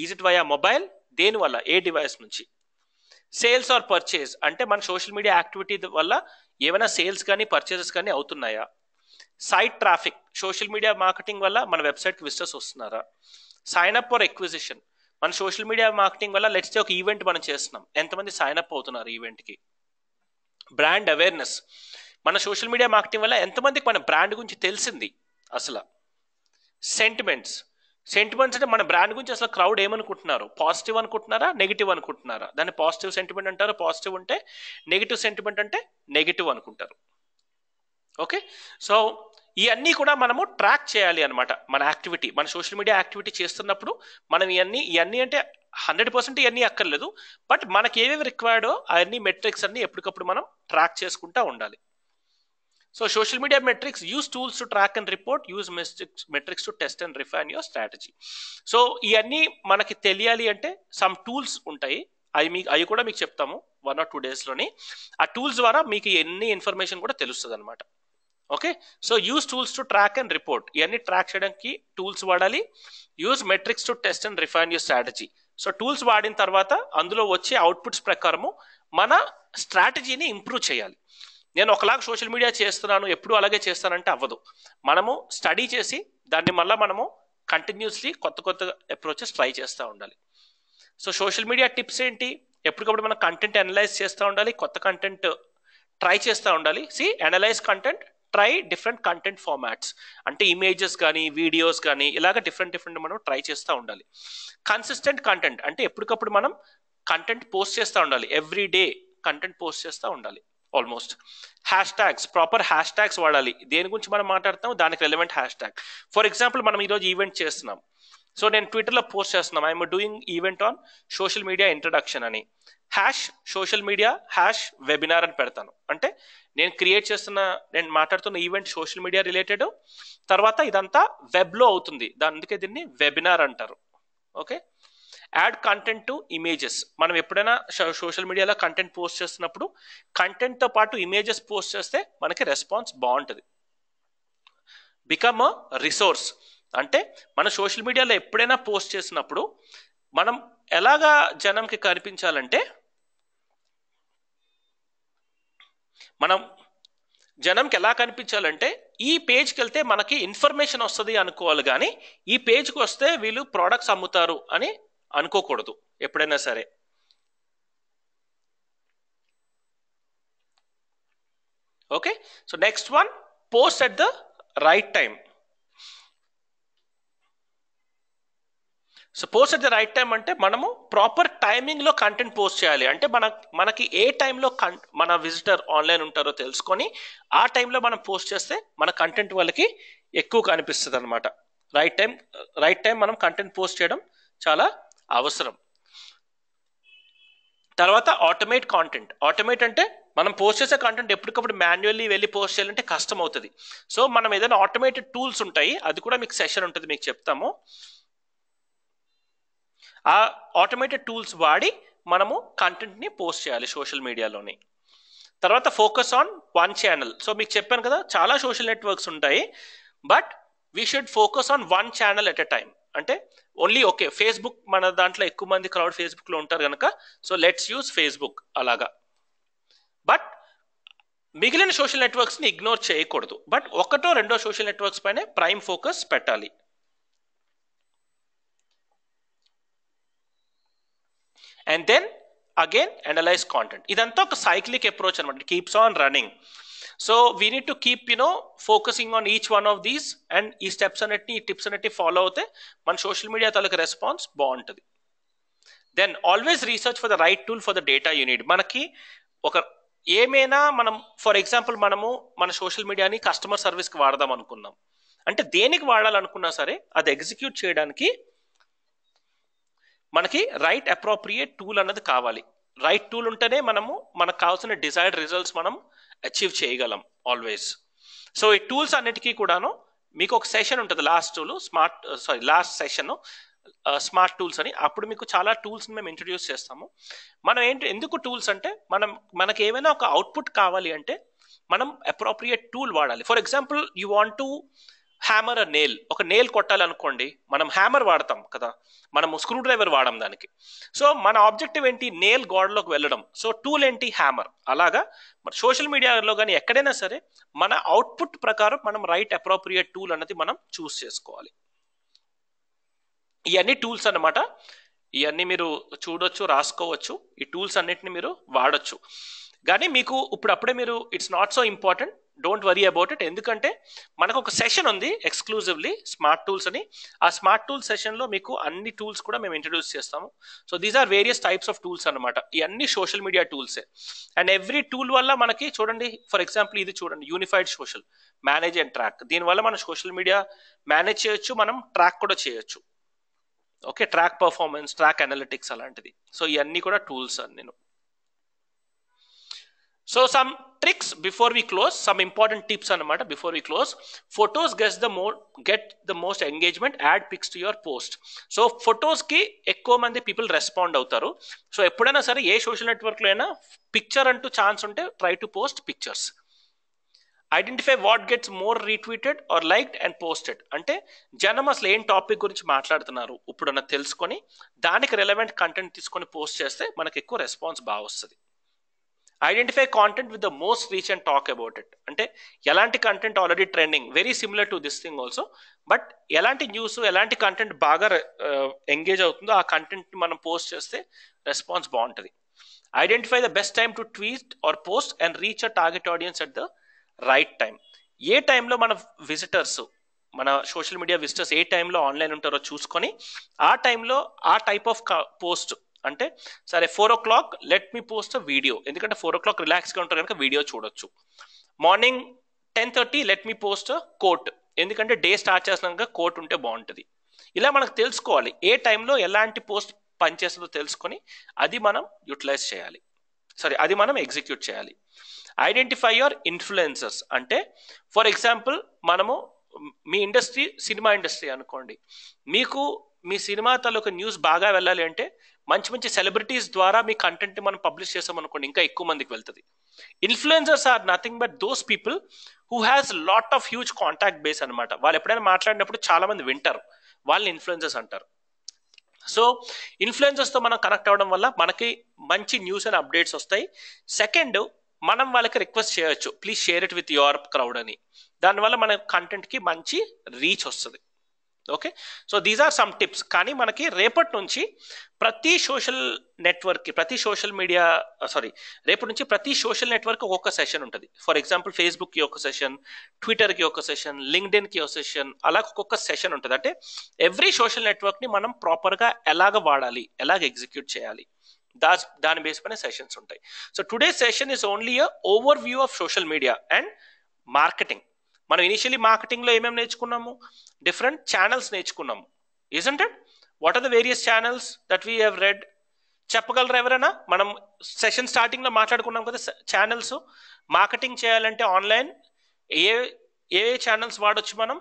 is it via mobile, దేనివల్ల, ఏ డివైస్ నుంచి. సేల్స్ ఆర్ పర్చేజ్, అంటే మన సోషల్ మీడియా యాక్టివిటీ వల్ల ఏమైనా సేల్స్ కానీ పర్చేజెస్ కానీ అవుతున్నాయా. Site traffic, social media marketing వల్ల మన వెబ్సైట్కి విజిటర్స్ వస్తున్నారా. సైన్ అప్ ఆర్ ఎక్విజిషన్, మన సోషల్ మీడియా మార్కెటింగ్ వల్ల లెట్స్ సే ఒక ఈవెంట్ మనం చేస్తున్నాం, ఎంతమంది సైన్ అప్ అవుతున్నారు ఈవెంట్కి. బ్రాండ్ అవేర్నెస్, మన సోషల్ మీడియా మార్కెటింగ్ వల్ల ఎంతమందికి మన బ్రాండ్ గురించి తెలిసింది అసలు. సెంటిమెంట్స్ అంటే మన బ్రాండ్ గురించి అసలు క్రౌడ్ ఏమనుకుంటున్నారు, పాజిటివ్ అనుకుంటున్నారా, నెగిటివ్ అనుకుంటున్నారా, దాన్ని పాజిటివ్ సెంటిమెంట్ అంటారు. పాజిటివ్ ఉంటే, నెగిటివ్ సెంటిమెంట్ అంటే నెగిటివ్ అనుకుంటారు. ఓకే, సో ఇవన్నీ కూడా మనము ట్రాక్ చేయాలి అనమాట. మన యాక్టివిటీ, మన సోషల్ మీడియా యాక్టివిటీ చేస్తున్నప్పుడు మనం ఇవన్నీ అంటే 100% ఇవన్నీ అక్కర్లేదు, బట్ మనకి ఏవేవి రిక్వైర్డో అవన్నీ మెట్రిక్స్ అన్ని ఎప్పటికప్పుడు మనం ట్రాక్ చేసుకుంటూ ఉండాలి. So social media metrics, use tools to track and report, use metrics to test and refine your strategy. So ఇవన్నీ మనకి తెలియాలి అంటే సమ్ టూల్స్ ఉంటాయి, అవి కూడా మీకు చెప్తాము 1 or 2 డేస్లోని. ఆ టూల్స్ ద్వారా మీకు ఎన్ని ఇన్ఫర్మేషన్ కూడా తెలుస్తుంది అనమాట. Okay, so use tools to track and report, ఇవన్నీ ట్రాక్ చేయడానికి టూల్స్ వాడాలి. Use metrics to test and refine your strategy. So tools వాడిన తర్వాత అందులో వచ్చే అవుట్పుట్స్ ప్రకారము మన స్ట్రాటజీని ఇంప్రూవ్ చేయాలి. నేను ఒకలాగా సోషల్ మీడియా చేస్తున్నాను, ఎప్పుడు అలాగే చేస్తానంటే అవ్వదు. మనము స్టడీ చేసి దాన్ని మళ్ళీ మనము కంటిన్యూస్లీ కొత్త అప్రోచెస్ ట్రై చేస్తూ ఉండాలి. సో సోషల్ మీడియా టిప్స్ ఏంటి, ఎప్పటికప్పుడు మనం కంటెంట్ అనలైజ్ చేస్తూ ఉండాలి, కొత్త కంటెంట్ ట్రై చేస్తూ ఉండాలి. Analyse content, try different content formats, అంటే ఇమేజెస్ కానీ వీడియోస్ కానీ ఇలాగ డిఫరెంట్ మనం ట్రై చేస్తూ ఉండాలి. కన్సిస్టెంట్ కంటెంట్, అంటే ఎప్పటికప్పుడు మనం కంటెంట్ పోస్ట్ చేస్తూ ఉండాలి, ఎవ్రీ డే కంటెంట్ పోస్ట్ చేస్తూ ఉండాలి. Almost. Hashtags, proper hashtags వాడాలి. దేని గురించి మనం మాట్లాడతాం దానికి relevant hashtag. For example మనం ఈరోజు ఈవెంట్ చేస్తున్నాం. సో నేను ట్విట్టర్లో పోస్ట్ చేస్తున్నాం, I'm doing event on social media introduction అని. Hash social media hash webinar అని పెడతాను. అంటే నేను మాట్లాడుతున్న ఈవెంట్ సోషల్ మీడియా రిలేటెడ్, తర్వాత ఇదంతా వెబ్లో అవుతుంది, అందుకే దీన్ని వెబినార్ అంటారు. Okay. Add content to images. మనం ఎప్పుడైనా సోషల్ మీడియాలో కంటెంట్ పోస్ట్ చేస్తున్నప్పుడు కంటెంట్తో పాటు ఇమేజెస్ పోస్ట్ చేస్తే మనకి రెస్పాన్స్ బాగుంటుంది. Become a resource. అంటే మన సోషల్ మీడియాలో ఎప్పుడైనా పోస్ట్ చేసినప్పుడు మనం ఎలాగా జనంకి కనిపించాలంటే, ఎలా కనిపించాలంటే ఈ పేజ్కి వెళ్తే మనకి ఇన్ఫర్మేషన్ వస్తుంది అనుకోవాలి, కానీ ఈ పేజ్కి వస్తే వీళ్ళు ప్రోడక్ట్స్ అమ్ముతారు అని అనుకోకూడదు ఎప్పుడైనా సరే. Okay. So next one, post at the right time. So post at the right time అంటే మనము ప్రాపర్ టైమింగ్లో కంటెంట్ పోస్ట్ చేయాలి. అంటే మనకి ఏ టైంలో మన విజిటర్ ఆన్లైన్ ఉంటారో తెలుసుకొని ఆ టైంలో మనం పోస్ట్ చేస్తే మన కంటెంట్ వాళ్ళకి ఎక్కువ కనిపిస్తుంది అనమాట. రైట్ టైం మనం కంటెంట్ పోస్ట్ చేయడం చాలా అవసరం. తర్వాత ఆటోమేట్ కాంటెంట్. ఆటోమేట్ అంటే మనం పోస్ట్ చేసే కంటెంట్ ఎప్పటికప్పుడు మాన్యువల్లీ వెళ్ళి పోస్ట్ చేయాలంటే కష్టం అవుతుంది. సో మనం ఏదైనా ఆటోమేటెడ్ టూల్స్ ఉంటాయి, అది కూడా మీకు సెషన్ ఉంటుంది, మీకు చెప్తాము. ఆ ఆటోమేటెడ్ టూల్స్ వాడి మనము కంటెంట్ని పోస్ట్ చేయాలి సోషల్ మీడియాలోని. తర్వాత focus on one channel. So మీకు చెప్పాను కదా, చాలా సోషల్ నెట్వర్క్స్ ఉంటాయి, but we should focus on one channel at a time. అంటే ఓన్లీ ఓకే ఫేస్బుక్, మన దాంట్లో ఎక్కువ మంది క్రౌడ్ ఫేస్బుక్లో ఉంటారు కనుక సో లెట్స్ యూజ్ ఫేస్బుక్ అలాగా. బట్ మిగిలిన సోషల్ నెట్వర్క్స్ని ఇగ్నోర్ చేయకూడదు, బట్ ఒకటో రెండో సోషల్ నెట్వర్క్స్ పైనే ప్రైమ్ ఫోకస్ పెట్టాలి. And then again analyse content. ఇదంతా ఒక సైక్లిక్ అప్రోచ్ అనమాట, keeps on running. So we need to keep focusing on each one of these, and ఈ స్టెప్స్ అన్నిటిని, ఈ టిప్స్ అన్నిటిని ఫాలో అవుతే మన సోషల్ మీడియా తాలూకు రెస్పాన్స్ బాగుంటుంది. Then always research for the right tool for the data you need. మనకి ఏమైనా మనం ఫర్ ఎగ్జాంపుల్ మనము మన సోషల్ మీడియాని కస్టమర్ సర్వీస్కి వాడదాం అనుకున్నాం అంటే, దేనికి వాడాలనుకున్నా సరే అది ఎగ్జిక్యూట్ చేయడానికి మనకి రైట్ అప్రోప్రియేట్ టూల్ అన్నది కావాలి. రైట్ టూల్ ఉంటేనే మనకు కావాల్సిన డిజైర్డ్ రిజల్ట్స్ మనం అచీవ్ చేయగలం ఆల్వేస్. సో ఈ టూల్స్ అన్నిటికీ కూడాను మీకు ఒక సెషన్ ఉంటుంది, లాస్ట్ సెషన్ స్మార్ట్ టూల్స్ అని. అప్పుడు మీకు చాలా టూల్స్ని మేము ఇంట్రడ్యూస్ చేస్తాము. మనం ఎందుకు టూల్స్ అంటే, మనకి ఏమైనా ఒక అవుట్పుట్ కావాలి అంటే మనం అప్రోప్రియేట్ టూల్ వాడాలి. For example you want to hammer a nail. ఒక నెయిల్ కొట్టాలనుకోండి, మనం హ్యామర్ వాడతాం కదా, మనము స్క్రూ డ్రైవర్ వాడడం దానికి. సో మన ఆబ్జెక్టివ్ ఏంటి, నెయిల్ గోడలోకి వెళ్ళడం. సో టూల్ ఏంటి, హ్యామర్. అలాగా సోషల్ మీడియాలో కానీ ఎక్కడైనా సరే మన అవుట్పుట్ ప్రకారం మనం రైట్ అప్రోప్రియేట్ టూల్ అన్నది మనం చూస్ చేసుకోవాలి. ఇవన్నీ టూల్స్ అన్నమాట. ఇవన్నీ మీరు చూడొచ్చు, రాసుకోవచ్చు. ఈ టూల్స్ అన్నిటిని మీరు వాడచ్చు. కానీ మీకు ఇప్పుడప్పుడే మీరు it's not so important, don't worry about it. ఎందుకంటే మనకు ఒక సెషన్ ఉంది ఎక్స్క్లూజివ్లీ స్మార్ట్ టూల్స్ అని. ఆ స్మార్ట్ టూల్స్ సెషన్లో మీకు అన్ని టూల్స్ కూడా మేము ఇంట్రడ్యూస్ చేస్తాము. So these are various types of tools అనమాట. ఇవన్నీ సోషల్ మీడియా టూల్సే. అండ్ ఎవ్రీ టూల్ వల్ల మనకి చూడండి, ఫర్ ఎగ్జాంపుల్ ఇది చూడండి, unified social manage and track. దీనివల్ల మనం సోషల్ మీడియా మేనేజ్ చేయొచ్చు, మనం ట్రాక్ కూడా చేయొచ్చు. Okay, track performance, track analytics అలాంటిది. సో ఇవన్నీ కూడా టూల్స్ అని నేను. So some tricks before we close, some important tips అన్నమాట before we close. Photos get the most engagement, add pics to your post. So ఫొటోస్కి ఎక్కువ మంది పీపుల్ రెస్పాండ్ అవుతారు. సో ఎప్పుడైనా సరే ఏ సోషల్ నెట్వర్క్లో అయినా పిక్చర్ అంటూ ఛాన్స్ ఉంటే try to post pictures. Identify what gets more retweeted or liked and posted. అంటే జనం అసలు ఏం టాపిక్ గురించి మాట్లాడుతున్నారు ఇప్పుడన్నా తెలుసుకొని దానికి రెలవెంట్ కంటెంట్ తీసుకొని పోస్ట్ చేస్తే మనకు ఎక్కువ రెస్పాన్స్ బాగా వస్తుంది. Identify content with the most reach and talk about it. అంటే ఎలాంటి content already trending, very similar to this thing also, but ఎలాంటి న్యూస్, ఎలాంటి కంటెంట్ బాగా ఎంగేజ్ అవుతుందో ఆ కంటెంట్ మనం పోస్ట్ చేస్తే రెస్పాన్స్ బాగుంటుంది. Identify the best time to tweet or post and reach a target audience at the right time. ఏ టైంలో మన విజిటర్స్, మన సోషల్ మీడియా విజిటర్స్ ఏ టైంలో ఆన్లైన్ ఉంటారో చూసుకొని ఆ టైంలో ఆ టైప్ ఆఫ్ పోస్ట్, అంటే సరే 4 o'clock let me post a video, ఎందుకంటే 4 o'clock రిలాక్స్గా ఉంటారు కనుక వీడియో చూడొచ్చు. Morning 10:30 let me post quote, ఎందుకంటే డే స్టార్ట్ చేసినాక కోట్ ఉంటే బాగుంటుంది. ఇలా మనకు తెలుసుకోవాలి ఏ టైంలో ఎలాంటి పోస్ట్ పనిచేస్తుందో తెలుసుకొని అది మనం యూటిలైజ్ చేయాలి, అది మనం ఎగ్జిక్యూట్ చేయాలి. ఐడెంటిఫై యువర్ ఇన్ఫ్లుయెన్సర్స్ అంటే ఫర్ ఎగ్జాంపుల్ మనము మీ ఇండస్ట్రీ సినిమా ఇండస్ట్రీ అనుకోండి, మీకు మీ సినిమా తాలూకు న్యూస్ బాగా వెళ్ళాలి అంటే మంచి మంచి సెలబ్రిటీస్ ద్వారా మీ కంటెంట్ మనం పబ్లిష్ చేసాం అనుకోండి, ఇంకా ఎక్కువ మందికి వెళ్తుంది. Influencers are nothing but those people who has lot of huge contact base అనమాట. వాళ్ళు ఎప్పుడైనా మాట్లాడినప్పుడు చాలా మంది వింటారు, వాళ్ళని ఇన్ఫ్లుయెన్సర్స్ అంటారు. సో ఇన్ఫ్లుయెన్సర్స్తో మనం కనెక్ట్ అవ్వడం వల్ల మనకి మంచి న్యూస్ అండ్ అప్డేట్స్ వస్తాయి. సెకండ్, మనం వాళ్ళకి రిక్వెస్ట్ చేయొచ్చు please share it with your crowd అని, దానివల్ల మన కంటెంట్కి మంచి రీచ్ వస్తుంది. Okay, so these are some tips. కానీ మనకి రేపటి నుంచి ప్రతి సోషల్ నెట్వర్క్కి రేపటి నుంచి ప్రతి సోషల్ నెట్వర్క్ ఒక్కొక్క సెషన్ ఉంటుంది. ఫర్ ఎగ్జాంపుల్ ఫేస్బుక్కి ఒక సెషన్, ట్విట్టర్కి ఒక సెషన్, లింక్డ్ఇన్కి ఒక సెషన్, అలా ఒక్కొక్క సెషన్ ఉంటుంది. అంటే ఎవ్రీ సోషల్ నెట్వర్క్ని మనం ప్రాపర్గా ఎలాగ వాడాలి, ఎలాగ ఎగ్జిక్యూట్ చేయాలి, దాని బేస్ పైన సెషన్స్ ఉంటాయి. So today session is only a overview of social media and marketing. మనం ఇనిషియలీ మార్కెటింగ్లో ఏమేమి నేర్చుకున్నాము, డిఫరెంట్ ఛానల్స్ నేర్చుకున్నాము, isn't it? What are the various channels that we have read? చెప్పగలరా ఎవరైనా? మనం సెషన్ స్టార్టింగ్లో మాట్లాడుకున్నాం కదా ఛానల్స్. మార్కెటింగ్ చేయాలంటే ఆన్లైన్ ఏ ఛానల్స్ వాడొచ్చు మనం?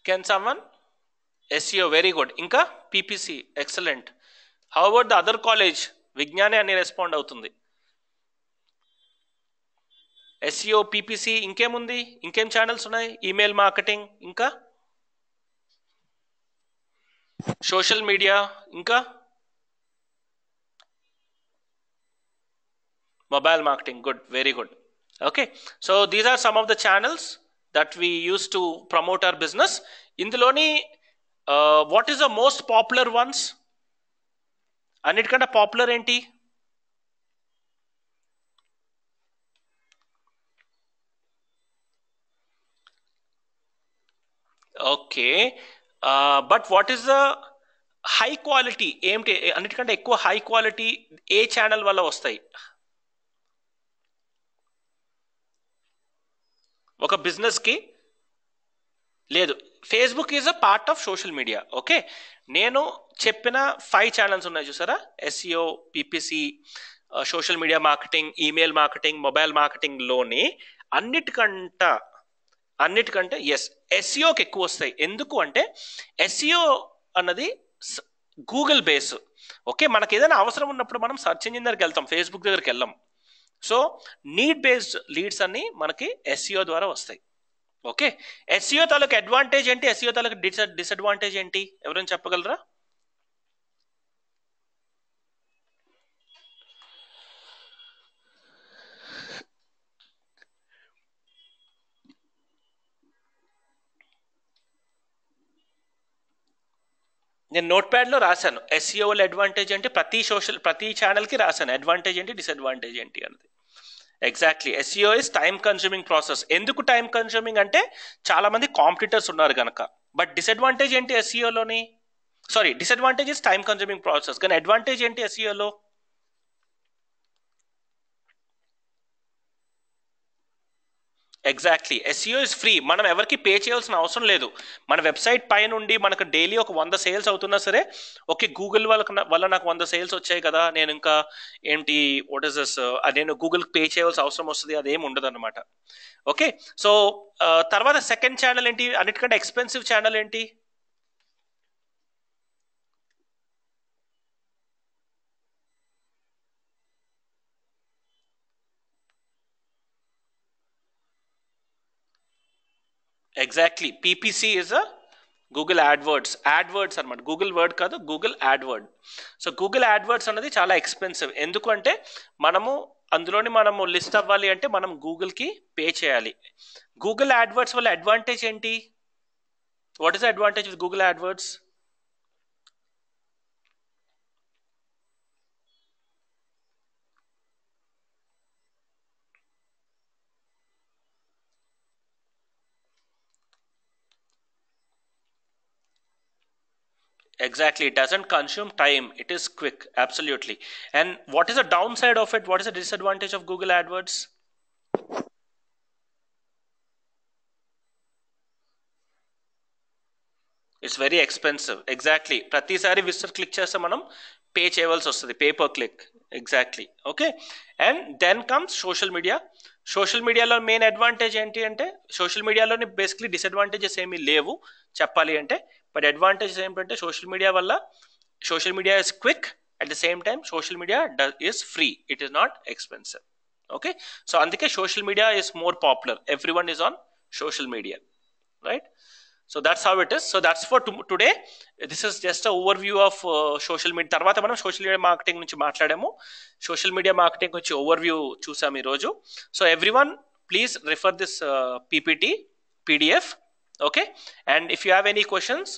Can someone? SEO, very good. ఇంకా PPC, excellent. How about the other college? విజ్ఞానే అని రెస్పాండ్ అవుతుంది. SEO, PPC, ఇంకేముంది? ఇంకేం ఛానల్స్ ఉన్నాయి? ఈమెయిల్ మార్కెటింగ్, ఇంకా సోషల్ మీడియా, ఇంకా mobile marketing. Good, very good. Okay, so these are some of the channels that we use to promote our business. ఇందులోని what is the most popular ones? అన్నిటికంటే popular ఏంటి? Okay, but what is the high quality ఏంటి? అన్నిటికంటే ఎక్కువ high quality ఏ channel వల్ల వస్తాయి? ఒక బిజినెస్కి లేదు. Facebook is a part of social media. Okay, నేను చెప్పిన 5 ఛానల్స్ ఉన్నాయి చూసారా, SEO, PPC, social media marketing, email marketing, mobile మార్కెటింగ్లోని అన్నిటికంటే SEOకి ఎక్కువ వస్తాయి. ఎందుకు అంటే SEO అన్నది గూగుల్ బేస్. ఓకే, మనకి ఏదైనా అవసరం ఉన్నప్పుడు మనం సర్చ్ ఇంజిన్ దగ్గరికి వెళ్తాం, ఫేస్బుక్ దగ్గరికి వెళ్ళాం. సో నీడ్ బేస్డ్ లీడ్స్ అన్ని మనకి SEO ద్వారా వస్తాయి. ఓకే, SEO తాలూకు అడ్వాంటేజ్ ఏంటి, SEO తాలూకు డిసడ్వాంటేజ్ ఏంటి, ఎవరైనా చెప్పగలరా? నేను నోట్ ప్యాడ్లో రాశాను SEO అడ్వాంటేజ్ అంటే ప్రతి ఛానల్కి రాశాను అడ్వాంటేజ్ ఏంటి, డిసడ్వాంటేజ్ ఏంటి అన్నది. Exactly, SEO is time consuming process. ఎందుకు టైమ్ కన్స్యూమింగ్ అంటే చాలా మంది కాంపిటీటర్స్ ఉన్నారు కనుక. బట్ డిసడ్వాంటేజ్ ఏంటి SEOలోని? Disadvantage is time consuming process, కానీ అడ్వాంటేజ్ ఏంటి SEOలో? Exactly, SEO is free. మనం ఎవరికి పే చేయాల్సిన అవసరం లేదు. మన వెబ్సైట్ పై నుండి మనకు డైలీ ఒక 100 సేల్స్ అవుతున్నా సరే, ఓకే గూగుల్ వల్ల నాకు 100 సేల్స్ వచ్చాయి కదా, నేను ఇంకా ఏంటి వాట్ ఇస్ దిస్, నేను గూగుల్కి పే చేయాల్సిన అవసరం వస్తుంది, అదేం ఉండదు అనమాట. ఓకే, సో తర్వాత సెకండ్ ఛానల్ ఏంటి, అన్నిటికంటే ఎక్స్పెన్సివ్ ఛానల్ ఏంటి? Exactly, PPC is a Google AdWords అనమాట. గూగుల్ వర్డ్ కాదు, Google AdWord. So Google AdWords అనేది చాలా ఎక్స్పెన్సివ్. ఎందుకంటే మనము లిస్ట్ అవ్వాలి అంటే మనం గూగుల్కి పే చేయాలి. గూగుల్ యాడ్వర్డ్స్ వల్ల అడ్వాంటేజ్ ఏంటి? What is the advantage with Google AdWords? Exactly, it doesn't consume time. It is quick, absolutely. And what is the downside of it? What is the disadvantage of Google AdWords? It's very expensive. Exactly, ప్రతిసారి visitor click చేస్తే మనం pay చేయవలసి వస్తుంది, pay per click. Exactly. Okay. And then comes social media. Social మీడియాలో main advantage ఏంటి అంటే, social మీడియాలోని basically disadvantages ఏమీ లేవు చెప్పాలి అంటే. బట్ అడ్వాంటేజెస్ ఏంటంటే, సోషల్ మీడియా వల్ల social media is quick, at the same time social media is free, it is not expensive. Okay. So అందుకే social media is more popular, every one is on social media, right? So that's how it is. So that's for today. This is just a overview of social media. తర్వాత మనం social media marketing నుంచి మాట్లాడాము. Social media marketing నుంచి overview చూసాము ఈరోజు. So everyone please refer this PPT PDF. Okay. And if you have any questions,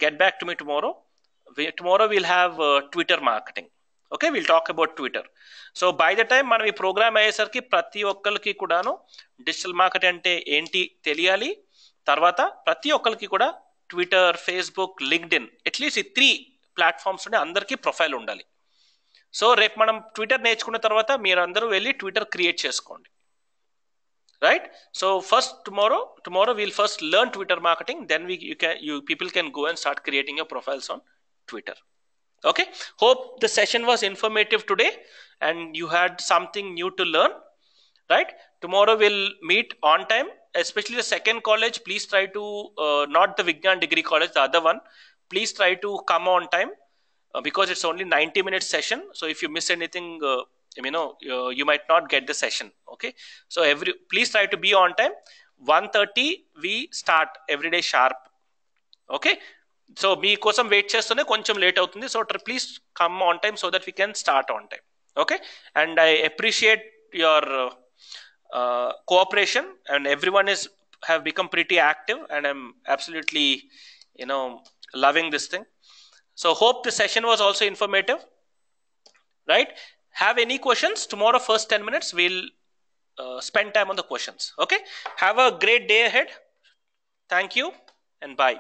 get back to me tomorrow. Tomorrow we'll have Twitter marketing. Okay, will talk about Twitter. So by the time మనం ఈ programme అయ్యేసరికి ప్రతి ఒక్కరికి కూడాను digital marketing అంటే ఏంటి తెలియాలి. తర్వాత ప్రతి ఒక్కరికి కూడా ట్విట్టర్, ఫేస్బుక్, లింక్డ్ఇన్, అట్లీస్ట్ ఈ 3 ప్లాట్ఫామ్స్ ఉండే అందరికీ ప్రొఫైల్ ఉండాలి. సో రేపు మనం ట్విట్టర్ నేర్చుకున్న తర్వాత మీరందరూ వెళ్ళి ట్విట్టర్ క్రియేట్ చేసుకోండి, right? So first tomorrow we'll first learn Twitter marketing, then you people can go and start creating your profiles on Twitter. Okay, hope the session was informative today and you had something new to learn, right? Tomorrow we'll meet on time, especially the second college. Please try to not the Vigyan degree college, the other one, please try to come on time, because it's only 90-minute session. So if you miss anything, you might not get the session. Okay, so please try to be on time. 1:30 we start every day sharp. Okay, so మీ కోసం wait చేస్తూనే కొంచెం late అవుతుంది. So please come on time so that we can start on time. Okay, and I appreciate your cooperation, and everyone have become pretty active, and I'm absolutely loving this thing. So hope the session was also informative, right? Have any questions? Tomorrow first 10 minutes we'll spend time on the questions. Okay, have a great day ahead. Thank you and bye.